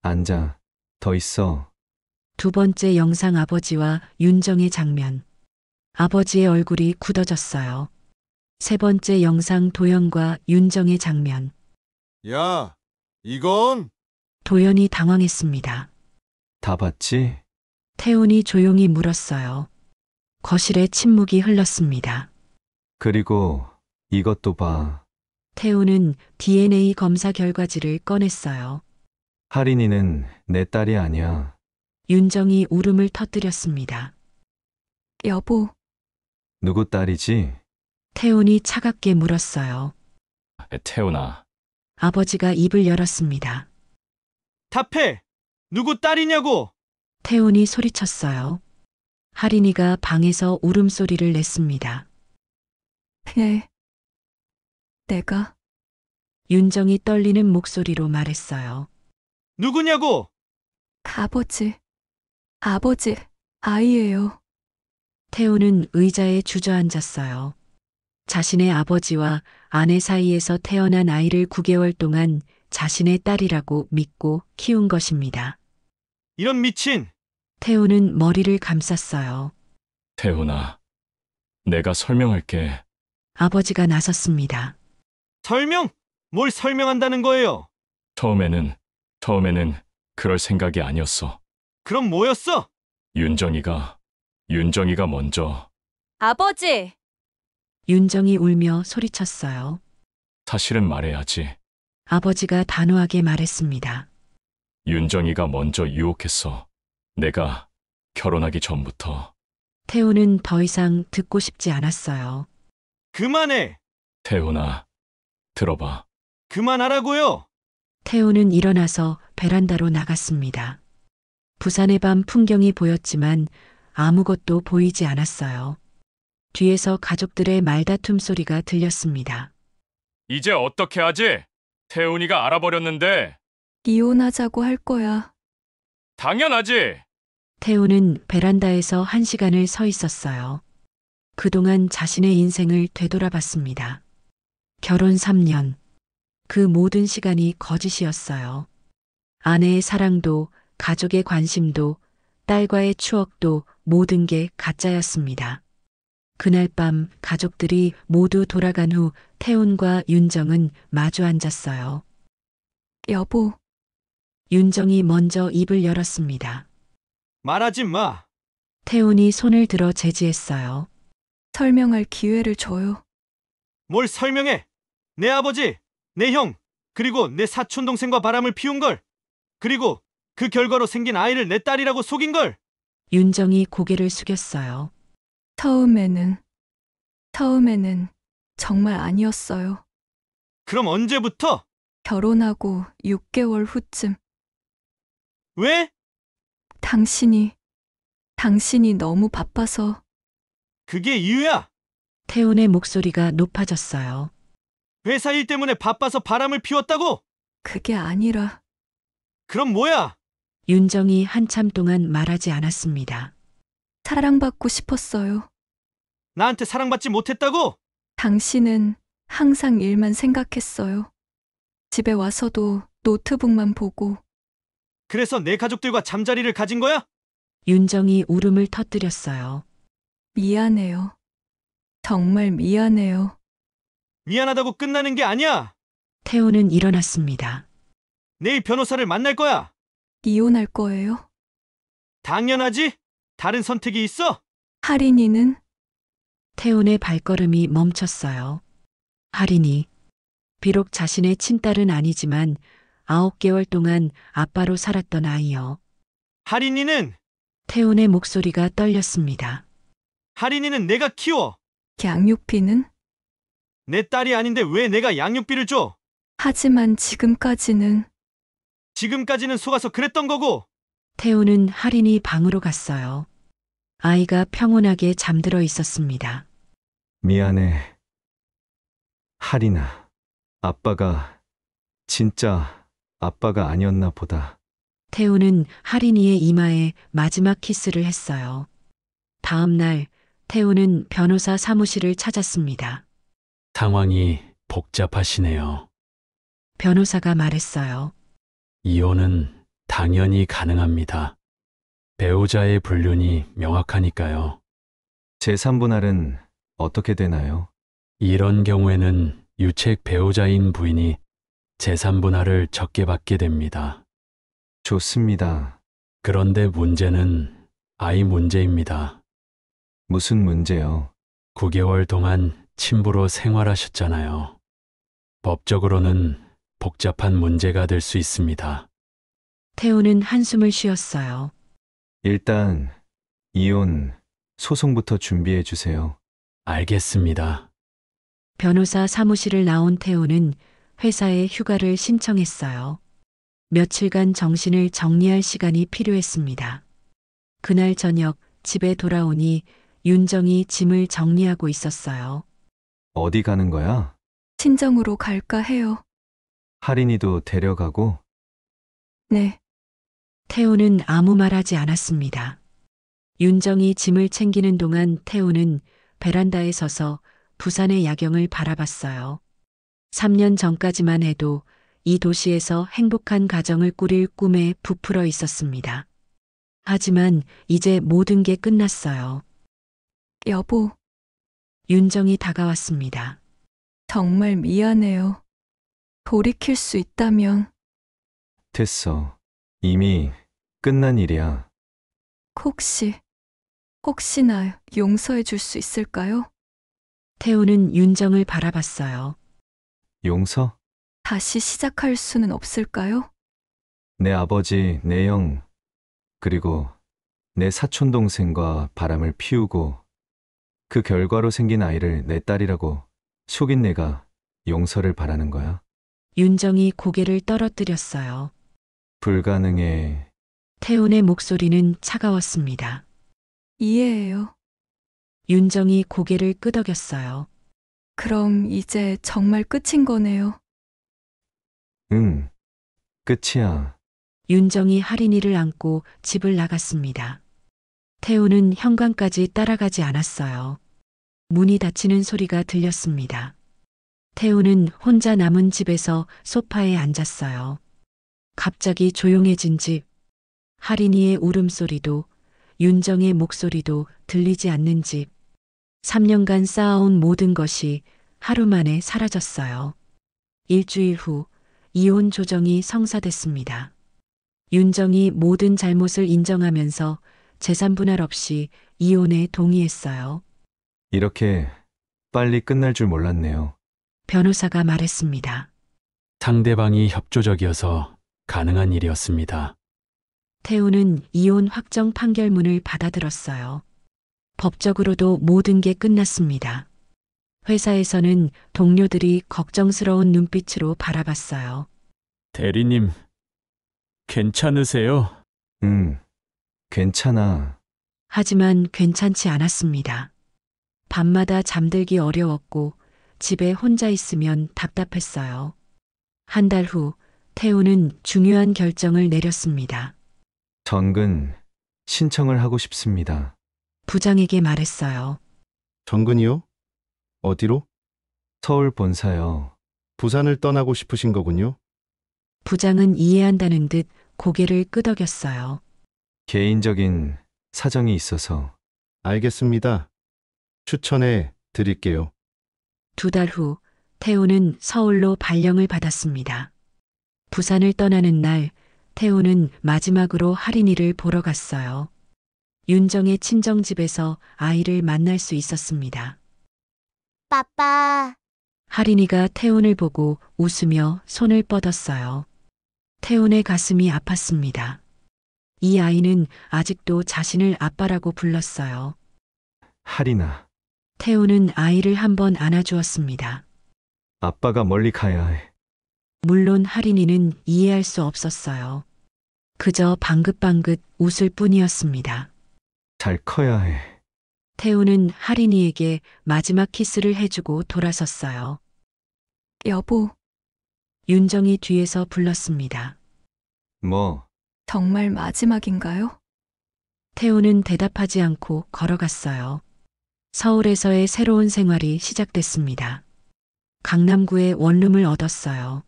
Speaker 1: 앉아. 더 있어.
Speaker 3: 두 번째 영상 아버지와 윤정의 장면. 아버지의 얼굴이 굳어졌어요. 세 번째 영상 도연과 윤정의 장면.
Speaker 8: 야, 이건?
Speaker 3: 도연이 당황했습니다.
Speaker 1: 다 봤지?
Speaker 3: 태훈이 조용히 물었어요. 거실에 침묵이 흘렀습니다.
Speaker 1: 그리고 이것도 봐.
Speaker 3: 태훈은 DNA 검사 결과지를 꺼냈어요.
Speaker 1: 할인이는 내 딸이 아니야.
Speaker 3: 윤정이 울음을 터뜨렸습니다.
Speaker 2: 여보,
Speaker 1: 누구 딸이지?
Speaker 3: 태훈이 차갑게 물었어요.
Speaker 5: 태훈아,
Speaker 3: 아버지가 입을 열었습니다.
Speaker 7: 답해! 누구 딸이냐고!
Speaker 3: 태훈이 소리쳤어요. 할인이가 방에서 울음소리를 냈습니다.
Speaker 2: 내가
Speaker 3: 윤정이 떨리는 목소리로 말했어요.
Speaker 7: 누구냐고!
Speaker 2: 아버지, 아이예요.
Speaker 3: 태훈은 의자에 주저앉았어요. 자신의 아버지와 아내 사이에서 태어난 아이를 9개월 동안 자신의 딸이라고 믿고 키운 것입니다.
Speaker 7: 이런 미친!
Speaker 3: 태훈은 머리를 감쌌어요.
Speaker 5: 태훈아, 내가 설명할게.
Speaker 3: 아버지가 나섰습니다.
Speaker 7: 설명? 뭘 설명한다는 거예요?
Speaker 5: 처음에는 그럴 생각이 아니었어.
Speaker 7: 그럼 뭐였어?
Speaker 5: 윤정이가 먼저
Speaker 2: 아버지!
Speaker 3: 윤정이 울며 소리쳤어요.
Speaker 5: 사실은 말해야지.
Speaker 3: 아버지가 단호하게 말했습니다.
Speaker 5: 윤정이가 먼저 유혹했어. 내가 결혼하기 전부터.
Speaker 3: 태훈은 더 이상 듣고 싶지 않았어요.
Speaker 7: 그만해!
Speaker 5: 태훈아, 들어봐.
Speaker 7: 그만하라고요!
Speaker 3: 태훈은 일어나서 베란다로 나갔습니다. 부산의 밤 풍경이 보였지만 아무것도 보이지 않았어요. 뒤에서 가족들의 말다툼 소리가 들렸습니다.
Speaker 5: 이제 어떻게 하지? 태훈이가 알아버렸는데.
Speaker 2: 이혼하자고 할 거야.
Speaker 5: 당연하지.
Speaker 3: 태우는 베란다에서 1시간을 서 있었어요. 그동안 자신의 인생을 되돌아봤습니다. 결혼 3년. 그 모든 시간이 거짓이었어요. 아내의 사랑도, 가족의 관심도, 딸과의 추억도 모든 게 가짜였습니다. 그날 밤 가족들이 모두 돌아간 후 태훈과 윤정은 마주 앉았어요.
Speaker 2: 여보,
Speaker 3: 윤정이 먼저 입을 열었습니다.
Speaker 7: 말하지 마.
Speaker 3: 태훈이 손을 들어 제지했어요.
Speaker 2: 설명할 기회를 줘요.
Speaker 7: 뭘 설명해. 내 아버지, 내 형, 그리고 내 사촌 동생과 바람을 피운 걸. 그리고 그 결과로 생긴 아이를 내 딸이라고 속인 걸.
Speaker 3: 윤정이 고개를 숙였어요.
Speaker 2: 처음에는 정말 아니었어요.
Speaker 7: 그럼 언제부터?
Speaker 2: 결혼하고 6개월 후쯤.
Speaker 7: 왜?
Speaker 2: 당신이 너무 바빠서.
Speaker 7: 그게 이유야.
Speaker 3: 태훈의 목소리가 높아졌어요.
Speaker 7: 회사 일 때문에 바빠서 바람을 피웠다고?
Speaker 2: 그게 아니라
Speaker 7: 그럼 뭐야?
Speaker 3: 윤정이 한참 동안 말하지 않았습니다.
Speaker 2: 사랑받고 싶었어요.
Speaker 7: 나한테 사랑받지 못했다고?
Speaker 2: 당신은 항상 일만 생각했어요. 집에 와서도 노트북만 보고.
Speaker 7: 그래서 내 가족들과 잠자리를 가진 거야?
Speaker 3: 윤정이 울음을 터뜨렸어요.
Speaker 2: 미안해요. 정말 미안해요.
Speaker 7: 미안하다고 끝나는 게 아니야.
Speaker 3: 태훈은 일어났습니다.
Speaker 7: 내일 변호사를 만날 거야.
Speaker 2: 이혼할 거예요.
Speaker 7: 당연하지. 다른 선택이 있어?
Speaker 2: 할인이는?
Speaker 3: 태훈의 발걸음이 멈췄어요. 할인이 비록 자신의 친딸은 아니지만 9개월 동안 아빠로 살았던 아이요.
Speaker 7: 할인이는?
Speaker 3: 태훈의 목소리가 떨렸습니다.
Speaker 7: 할인이는 내가 키워.
Speaker 2: 양육비는?
Speaker 7: 내 딸이 아닌데 왜 내가 양육비를 줘?
Speaker 2: 하지만 지금까지는.
Speaker 7: 지금까지는 속아서 그랬던 거고.
Speaker 3: 태훈은 할인이 방으로 갔어요. 아이가 평온하게 잠들어 있었습니다.
Speaker 1: 미안해. 할인아. 아빠가 진짜 아빠가 아니었나 보다.
Speaker 3: 태훈은 할인이의 이마에 마지막 키스를 했어요. 다음 날 태훈은 변호사 사무실을 찾았습니다.
Speaker 4: 상황이 복잡하시네요.
Speaker 3: 변호사가 말했어요.
Speaker 4: 이혼은 당연히 가능합니다. 배우자의 분륜이 명확하니까요.
Speaker 1: 제3분할은 어떻게 되나요?
Speaker 4: 이런 경우에는 유책 배우자인 부인이 제3분할을 적게 받게 됩니다.
Speaker 1: 좋습니다.
Speaker 4: 그런데 문제는 아이 문제입니다.
Speaker 1: 무슨 문제요?
Speaker 4: 9개월 동안 친부로 생활하셨잖아요. 법적으로는 복잡한 문제가 될 수 있습니다.
Speaker 3: 태훈은 한숨을 쉬었어요.
Speaker 1: 일단 이혼 소송부터 준비해 주세요.
Speaker 4: 알겠습니다.
Speaker 3: 변호사 사무실을 나온 태훈은 회사에 휴가를 신청했어요. 며칠간 정신을 정리할 시간이 필요했습니다. 그날 저녁 집에 돌아오니 윤정이 짐을 정리하고 있었어요.
Speaker 1: 어디 가는 거야?
Speaker 2: 친정으로 갈까 해요.
Speaker 1: 할인이도 데려가고?
Speaker 2: 네.
Speaker 3: 태훈은 아무 말하지 않았습니다. 윤정이 짐을 챙기는 동안 태훈은 베란다에 서서 부산의 야경을 바라봤어요. 3년 전까지만 해도 이 도시에서 행복한 가정을 꾸릴 꿈에 부풀어 있었습니다. 하지만 이제 모든 게 끝났어요.
Speaker 2: 여보,
Speaker 3: 윤정이 다가왔습니다.
Speaker 2: 정말 미안해요. 돌이킬 수 있다면
Speaker 1: 됐어. 이미 끝난 일이야.
Speaker 2: 혹시나 용서해 줄 수 있을까요?
Speaker 3: 태훈은 윤정을 바라봤어요.
Speaker 1: 용서?
Speaker 2: 다시 시작할 수는 없을까요?
Speaker 1: 내 아버지, 내 형, 그리고 내 사촌 동생과 바람을 피우고 그 결과로 생긴 아이를 내 딸이라고 속인 내가 용서를 바라는 거야?
Speaker 3: 윤정이 고개를 떨어뜨렸어요.
Speaker 1: 불가능해.
Speaker 3: 태훈의 목소리는 차가웠습니다.
Speaker 2: 이해해요.
Speaker 3: 윤정이 고개를 끄덕였어요.
Speaker 2: 그럼 이제 정말 끝인 거네요.
Speaker 1: 응. 끝이야.
Speaker 3: 윤정이 할인이를 안고 집을 나갔습니다. 태우는 현관까지 따라가지 않았어요. 문이 닫히는 소리가 들렸습니다. 태우는 혼자 남은 집에서 소파에 앉았어요. 갑자기 조용해진 집. 할인이의 울음소리도 윤정의 목소리도 들리지 않는 집. 3년간 쌓아온 모든 것이 하루 만에 사라졌어요. 일주일 후 이혼 조정이 성사됐습니다. 윤정이 모든 잘못을 인정하면서 재산 분할 없이 이혼에 동의했어요.
Speaker 1: 이렇게 빨리 끝날 줄 몰랐네요.
Speaker 3: 변호사가 말했습니다.
Speaker 4: 상대방이 협조적이어서 가능한 일이었습니다.
Speaker 3: 태우는 이혼 확정 판결문을 받아들었어요. 법적으로도 모든 게 끝났습니다. 회사에서는 동료들이 걱정스러운 눈빛으로 바라봤어요.
Speaker 4: 대리님, 괜찮으세요?
Speaker 1: 괜찮아.
Speaker 3: 하지만 괜찮지 않았습니다. 밤마다 잠들기 어려웠고 집에 혼자 있으면 답답했어요. 한 달 후 태우는 중요한 결정을 내렸습니다.
Speaker 1: 정근 신청을 하고 싶습니다.
Speaker 3: 부장에게 말했어요.
Speaker 11: 정근이요? 어디로?
Speaker 1: 서울 본사요.
Speaker 11: 부산을 떠나고 싶으신 거군요.
Speaker 3: 부장은 이해한다는 듯 고개를 끄덕였어요.
Speaker 1: 개인적인 사정이 있어서.
Speaker 11: 알겠습니다. 추천해 드릴게요.
Speaker 3: 2달 후 태우는 서울로 발령을 받았습니다. 부산을 떠나는 날 태우는 마지막으로 할인이를 보러 갔어요. 윤정의 친정집에서 아이를 만날 수 있었습니다.
Speaker 12: 빠빠.
Speaker 3: 할인이가 태훈을 보고 웃으며 손을 뻗었어요. 태훈의 가슴이 아팠습니다. 이 아이는 아직도 자신을 아빠라고 불렀어요.
Speaker 1: 할인아,
Speaker 3: 태훈은 아이를 한번 안아주었습니다.
Speaker 1: 아빠가 멀리 가야 해.
Speaker 3: 물론 할인이는 이해할 수 없었어요. 그저 방긋방긋 웃을 뿐이었습니다.
Speaker 1: 잘 커야 해.
Speaker 3: 태훈은 할인이에게 마지막 키스를 해주고 돌아섰어요.
Speaker 2: 여보,
Speaker 3: 윤정이 뒤에서 불렀습니다.
Speaker 1: 뭐,
Speaker 2: 정말 마지막인가요?
Speaker 3: 태훈은 대답하지 않고 걸어갔어요. 서울에서의 새로운 생활이 시작됐습니다. 강남구에 원룸을 얻었어요.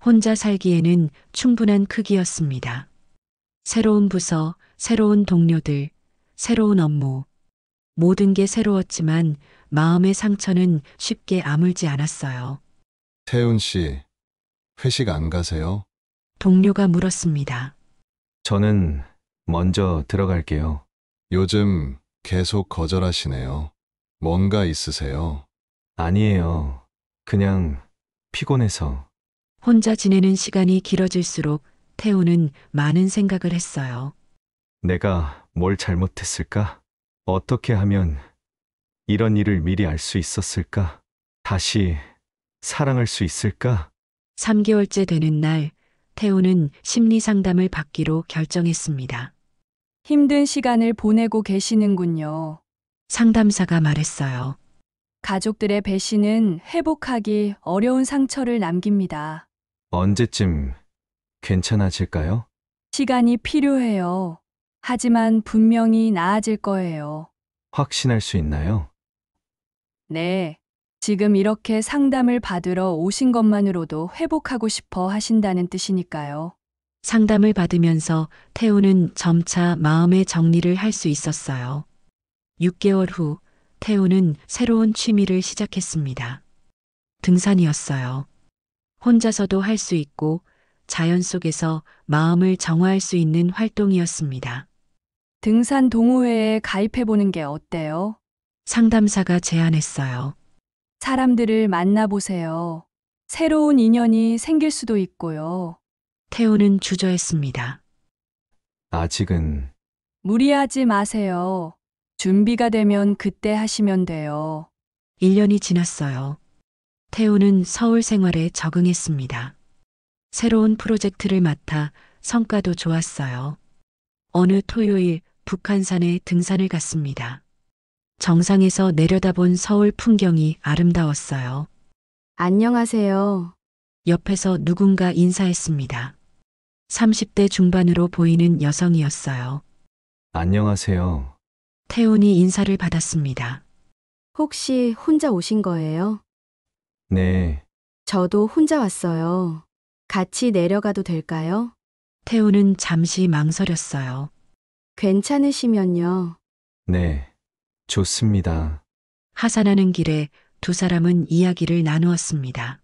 Speaker 3: 혼자 살기에는 충분한 크기였습니다. 새로운 부서, 새로운 동료들, 새로운 업무. 모든 게 새로웠지만 마음의 상처는 쉽게 아물지 않았어요.
Speaker 8: 태훈 씨, 회식 안 가세요?
Speaker 3: 동료가 물었습니다.
Speaker 1: 저는 먼저 들어갈게요.
Speaker 8: 요즘 계속 거절하시네요. 뭔가 있으세요?
Speaker 1: 아니에요. 그냥 피곤해서.
Speaker 3: 혼자 지내는 시간이 길어질수록 태우는 많은 생각을 했어요.
Speaker 1: 내가 뭘 잘못했을까? 어떻게 하면 이런 일을 미리 알 수 있었을까? 다시 사랑할 수 있을까?
Speaker 3: 3개월째 되는 날, 태우는 심리 상담을 받기로 결정했습니다.
Speaker 2: 힘든 시간을 보내고 계시는군요.
Speaker 3: 상담사가 말했어요.
Speaker 2: 가족들의 배신은 회복하기 어려운 상처를 남깁니다.
Speaker 1: 언제쯤 괜찮아질까요?
Speaker 2: 시간이 필요해요. 하지만 분명히 나아질 거예요.
Speaker 1: 확신할 수 있나요?
Speaker 2: 네. 지금 이렇게 상담을 받으러 오신 것만으로도 회복하고 싶어 하신다는 뜻이니까요.
Speaker 3: 상담을 받으면서 태우는 점차 마음의 정리를 할 수 있었어요. 6개월 후 태우는 새로운 취미를 시작했습니다. 등산이었어요. 혼자서도 할 수 있고 자연 속에서 마음을 정화할 수 있는 활동이었습니다.
Speaker 2: 등산 동호회에 가입해보는 게 어때요?
Speaker 3: 상담사가 제안했어요.
Speaker 2: 사람들을 만나보세요. 새로운 인연이 생길 수도 있고요.
Speaker 3: 태우는 주저했습니다.
Speaker 1: 아직은
Speaker 2: 무리하지 마세요. 준비가 되면 그때 하시면 돼요.
Speaker 3: 1년이 지났어요. 태우는 서울 생활에 적응했습니다. 새로운 프로젝트를 맡아 성과도 좋았어요. 어느 토요일 북한산에 등산을 갔습니다. 정상에서 내려다본 서울 풍경이 아름다웠어요.
Speaker 12: 안녕하세요.
Speaker 3: 옆에서 누군가 인사했습니다. 30대 중반으로 보이는 여성이었어요.
Speaker 1: 안녕하세요.
Speaker 3: 태훈이 인사를 받았습니다.
Speaker 13: 혹시 혼자 오신 거예요?
Speaker 1: 네,
Speaker 13: 저도 혼자 왔어요. 같이 내려가도 될까요?
Speaker 3: 태훈은 잠시 망설였어요.
Speaker 13: 괜찮으시면요.
Speaker 1: 네, 좋습니다.
Speaker 3: 하산하는 길에 두 사람은 이야기를 나누었습니다.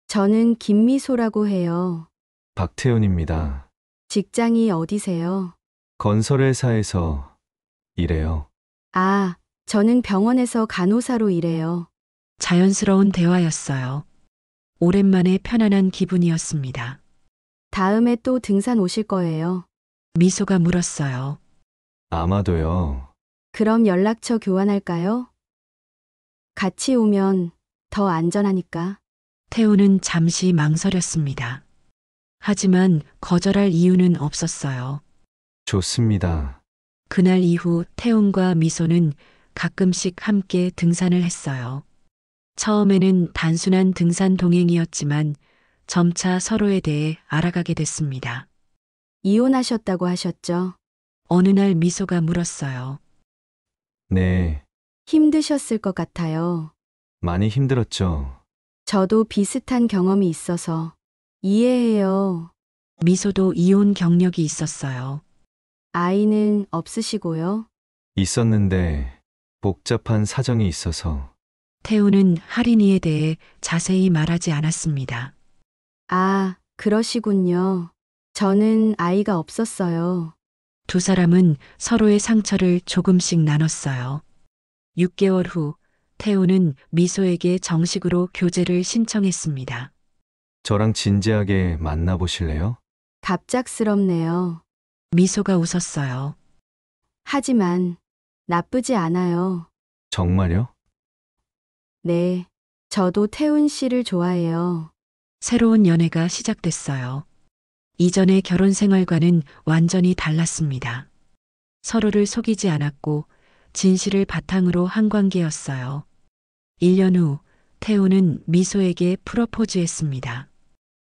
Speaker 13: 저는 김미소라고 해요.
Speaker 1: 박태훈입니다.
Speaker 13: 직장이 어디세요?
Speaker 1: 건설회사에서 일해요.
Speaker 13: 아, 저는 병원에서 간호사로 일해요.
Speaker 3: 자연스러운 대화였어요. 오랜만에 편안한 기분이었습니다.
Speaker 13: 다음에 또 등산 오실 거예요.
Speaker 3: 미소가 물었어요.
Speaker 1: 아마도요.
Speaker 13: 그럼 연락처 교환할까요? 같이 오면 더 안전하니까.
Speaker 3: 태훈은 잠시 망설였습니다. 하지만 거절할 이유는 없었어요.
Speaker 1: 좋습니다.
Speaker 3: 그날 이후 태훈과 미소는 가끔씩 함께 등산을 했어요. 처음에는 단순한 등산 동행이었지만 점차 서로에 대해 알아가게 됐습니다.
Speaker 13: 이혼하셨다고 하셨죠?
Speaker 3: 어느 날 미소가 물었어요.
Speaker 1: 네,
Speaker 13: 힘드셨을 것 같아요.
Speaker 1: 많이 힘들었죠.
Speaker 13: 저도 비슷한 경험이 있어서 이해해요.
Speaker 3: 미소도 이혼 경력이 있었어요.
Speaker 13: 아이는 없으시고요.
Speaker 1: 있었는데 복잡한 사정이 있어서
Speaker 3: 태훈은 할인이에 대해 자세히 말하지 않았습니다.
Speaker 13: 아, 그러시군요. 저는 아이가 없었어요.
Speaker 3: 두 사람은 서로의 상처를 조금씩 나눴어요. 6개월 후 태훈은 미소에게 정식으로 교제를 신청했습니다.
Speaker 1: 저랑 진지하게 만나보실래요?
Speaker 13: 갑작스럽네요.
Speaker 3: 미소가 웃었어요.
Speaker 13: 하지만 나쁘지 않아요.
Speaker 1: 정말요?
Speaker 13: 네, 저도 태훈 씨를 좋아해요.
Speaker 3: 새로운 연애가 시작됐어요. 이전의 결혼 생활과는 완전히 달랐습니다. 서로를 속이지 않았고 진실을 바탕으로 한 관계였어요. 1년 후 태훈은 미소에게 프로포즈했습니다.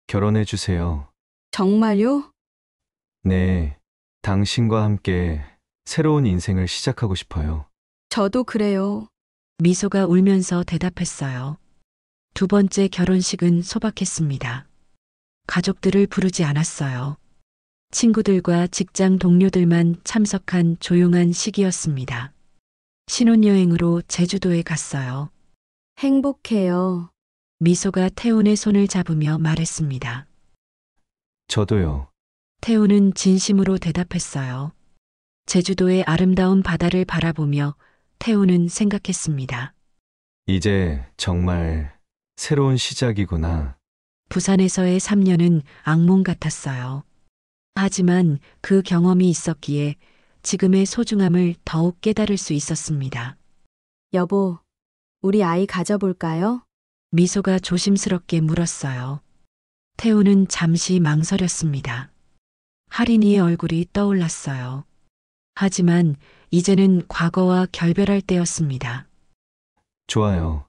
Speaker 1: 결혼해주세요.
Speaker 13: 정말요?
Speaker 1: 네, 당신과 함께 새로운 인생을 시작하고 싶어요.
Speaker 13: 저도 그래요.
Speaker 3: 미소가 울면서 대답했어요. 두 번째 결혼식은 소박했습니다. 가족들을 부르지 않았어요. 친구들과 직장 동료들만 참석한 조용한 시기였습니다. 신혼여행으로 제주도에 갔어요.
Speaker 13: 행복해요.
Speaker 3: 미소가 태훈의 손을 잡으며 말했습니다.
Speaker 1: 저도요.
Speaker 3: 태훈은 진심으로 대답했어요. 제주도의 아름다운 바다를 바라보며 태훈은 생각했습니다.
Speaker 1: 이제 정말 새로운 시작이구나.
Speaker 3: 부산에서의 3년은 악몽 같았어요. 하지만 그 경험이 있었기에 지금의 소중함을 더욱 깨달을 수 있었습니다.
Speaker 13: 여보, 우리 아이 가져볼까요?
Speaker 3: 미소가 조심스럽게 물었어요. 태훈은 잠시 망설였습니다. 할인이의 얼굴이 떠올랐어요. 하지만 이제는 과거와 결별할 때였습니다.
Speaker 1: 좋아요.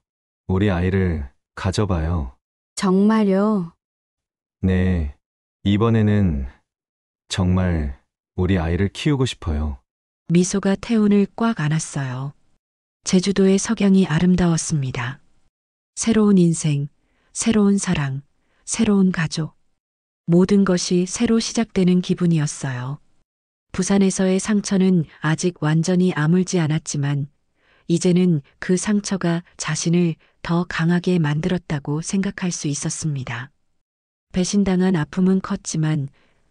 Speaker 1: 우리 아이를 가져봐요.
Speaker 13: 정말요?
Speaker 1: 네, 이번에는 정말 우리 아이를 키우고 싶어요.
Speaker 3: 미소가 태훈을 꽉 안았어요. 제주도의 석양이 아름다웠습니다. 새로운 인생, 새로운 사랑, 새로운 가족. 모든 것이 새로 시작되는 기분이었어요. 부산에서의 상처는 아직 완전히 아물지 않았지만 이제는 그 상처가 자신을 더 강하게 만들었다고 생각할 수 있었습니다. 배신당한 아픔은 컸지만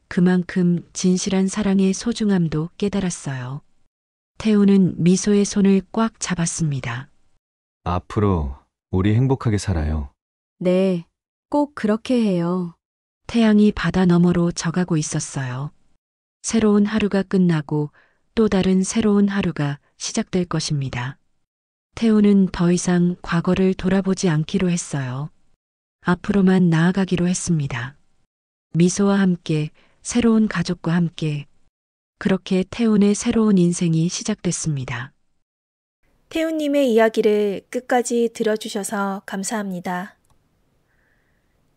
Speaker 3: 그만큼 진실한 사랑의 소중함도 깨달았어요. 태훈은 미소의 손을 꽉 잡았습니다.
Speaker 1: 앞으로 우리 행복하게 살아요.
Speaker 13: 네, 꼭 그렇게 해요.
Speaker 3: 태양이 바다 너머로 져가고 있었어요. 새로운 하루가 끝나고 또 다른 새로운 하루가 시작될 것입니다. 태훈은 더 이상 과거를 돌아보지 않기로 했어요. 앞으로만 나아가기로 했습니다. 미소와 함께, 새로운 가족과 함께, 그렇게 태훈의 새로운 인생이 시작됐습니다.
Speaker 14: 태훈님의 이야기를 끝까지 들어주셔서 감사합니다.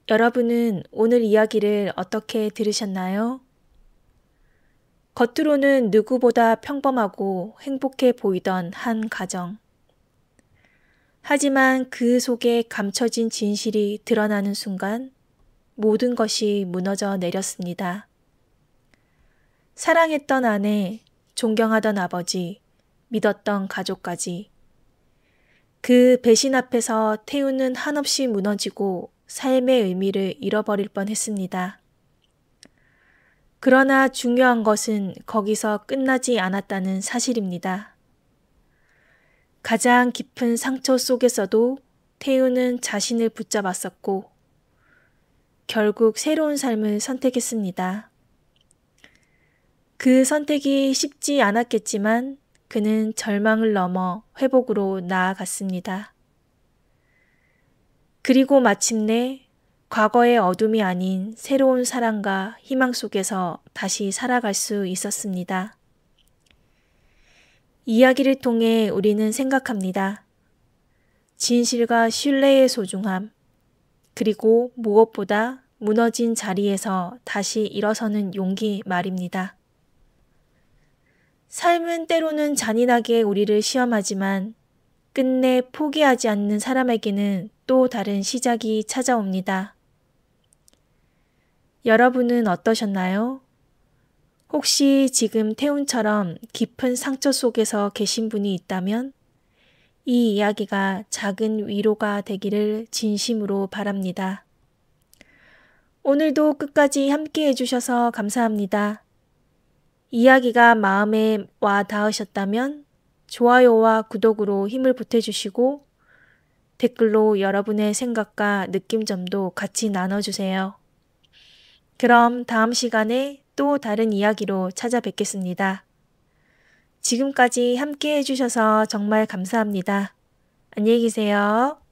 Speaker 14: 여러분은 오늘 이야기를 어떻게 들으셨나요? 겉으로는 누구보다 평범하고 행복해 보이던 한 가정. 하지만 그 속에 감춰진 진실이 드러나는 순간 모든 것이 무너져 내렸습니다. 사랑했던 아내, 존경하던 아버지, 믿었던 가족까지. 그 배신 앞에서 태우는 한없이 무너지고 삶의 의미를 잃어버릴 뻔했습니다. 그러나 중요한 것은 거기서 끝나지 않았다는 사실입니다. 가장 깊은 상처 속에서도 태우는 자신을 붙잡았었고 결국 새로운 삶을 선택했습니다. 그 선택이 쉽지 않았겠지만 그는 절망을 넘어 회복으로 나아갔습니다. 그리고 마침내 과거의 어둠이 아닌 새로운 사랑과 희망 속에서 다시 살아갈 수 있었습니다. 이야기를 통해 우리는 생각합니다. 진실과 신뢰의 소중함, 그리고 무엇보다 무너진 자리에서 다시 일어서는 용기 말입니다. 삶은 때로는 잔인하게 우리를 시험하지만 끝내 포기하지 않는 사람에게는 또 다른 시작이 찾아옵니다. 여러분은 어떠셨나요? 혹시 지금 태훈처럼 깊은 상처 속에서 계신 분이 있다면 이 이야기가 작은 위로가 되기를 진심으로 바랍니다. 오늘도 끝까지 함께 해주셔서 감사합니다. 이야기가 마음에 와 닿으셨다면 좋아요와 구독으로 힘을 보태주시고 댓글로 여러분의 생각과 느낌점도 같이 나눠주세요. 그럼 다음 시간에 또 다른 이야기로 찾아뵙겠습니다. 지금까지 함께 해주셔서 정말 감사합니다. 안녕히 계세요.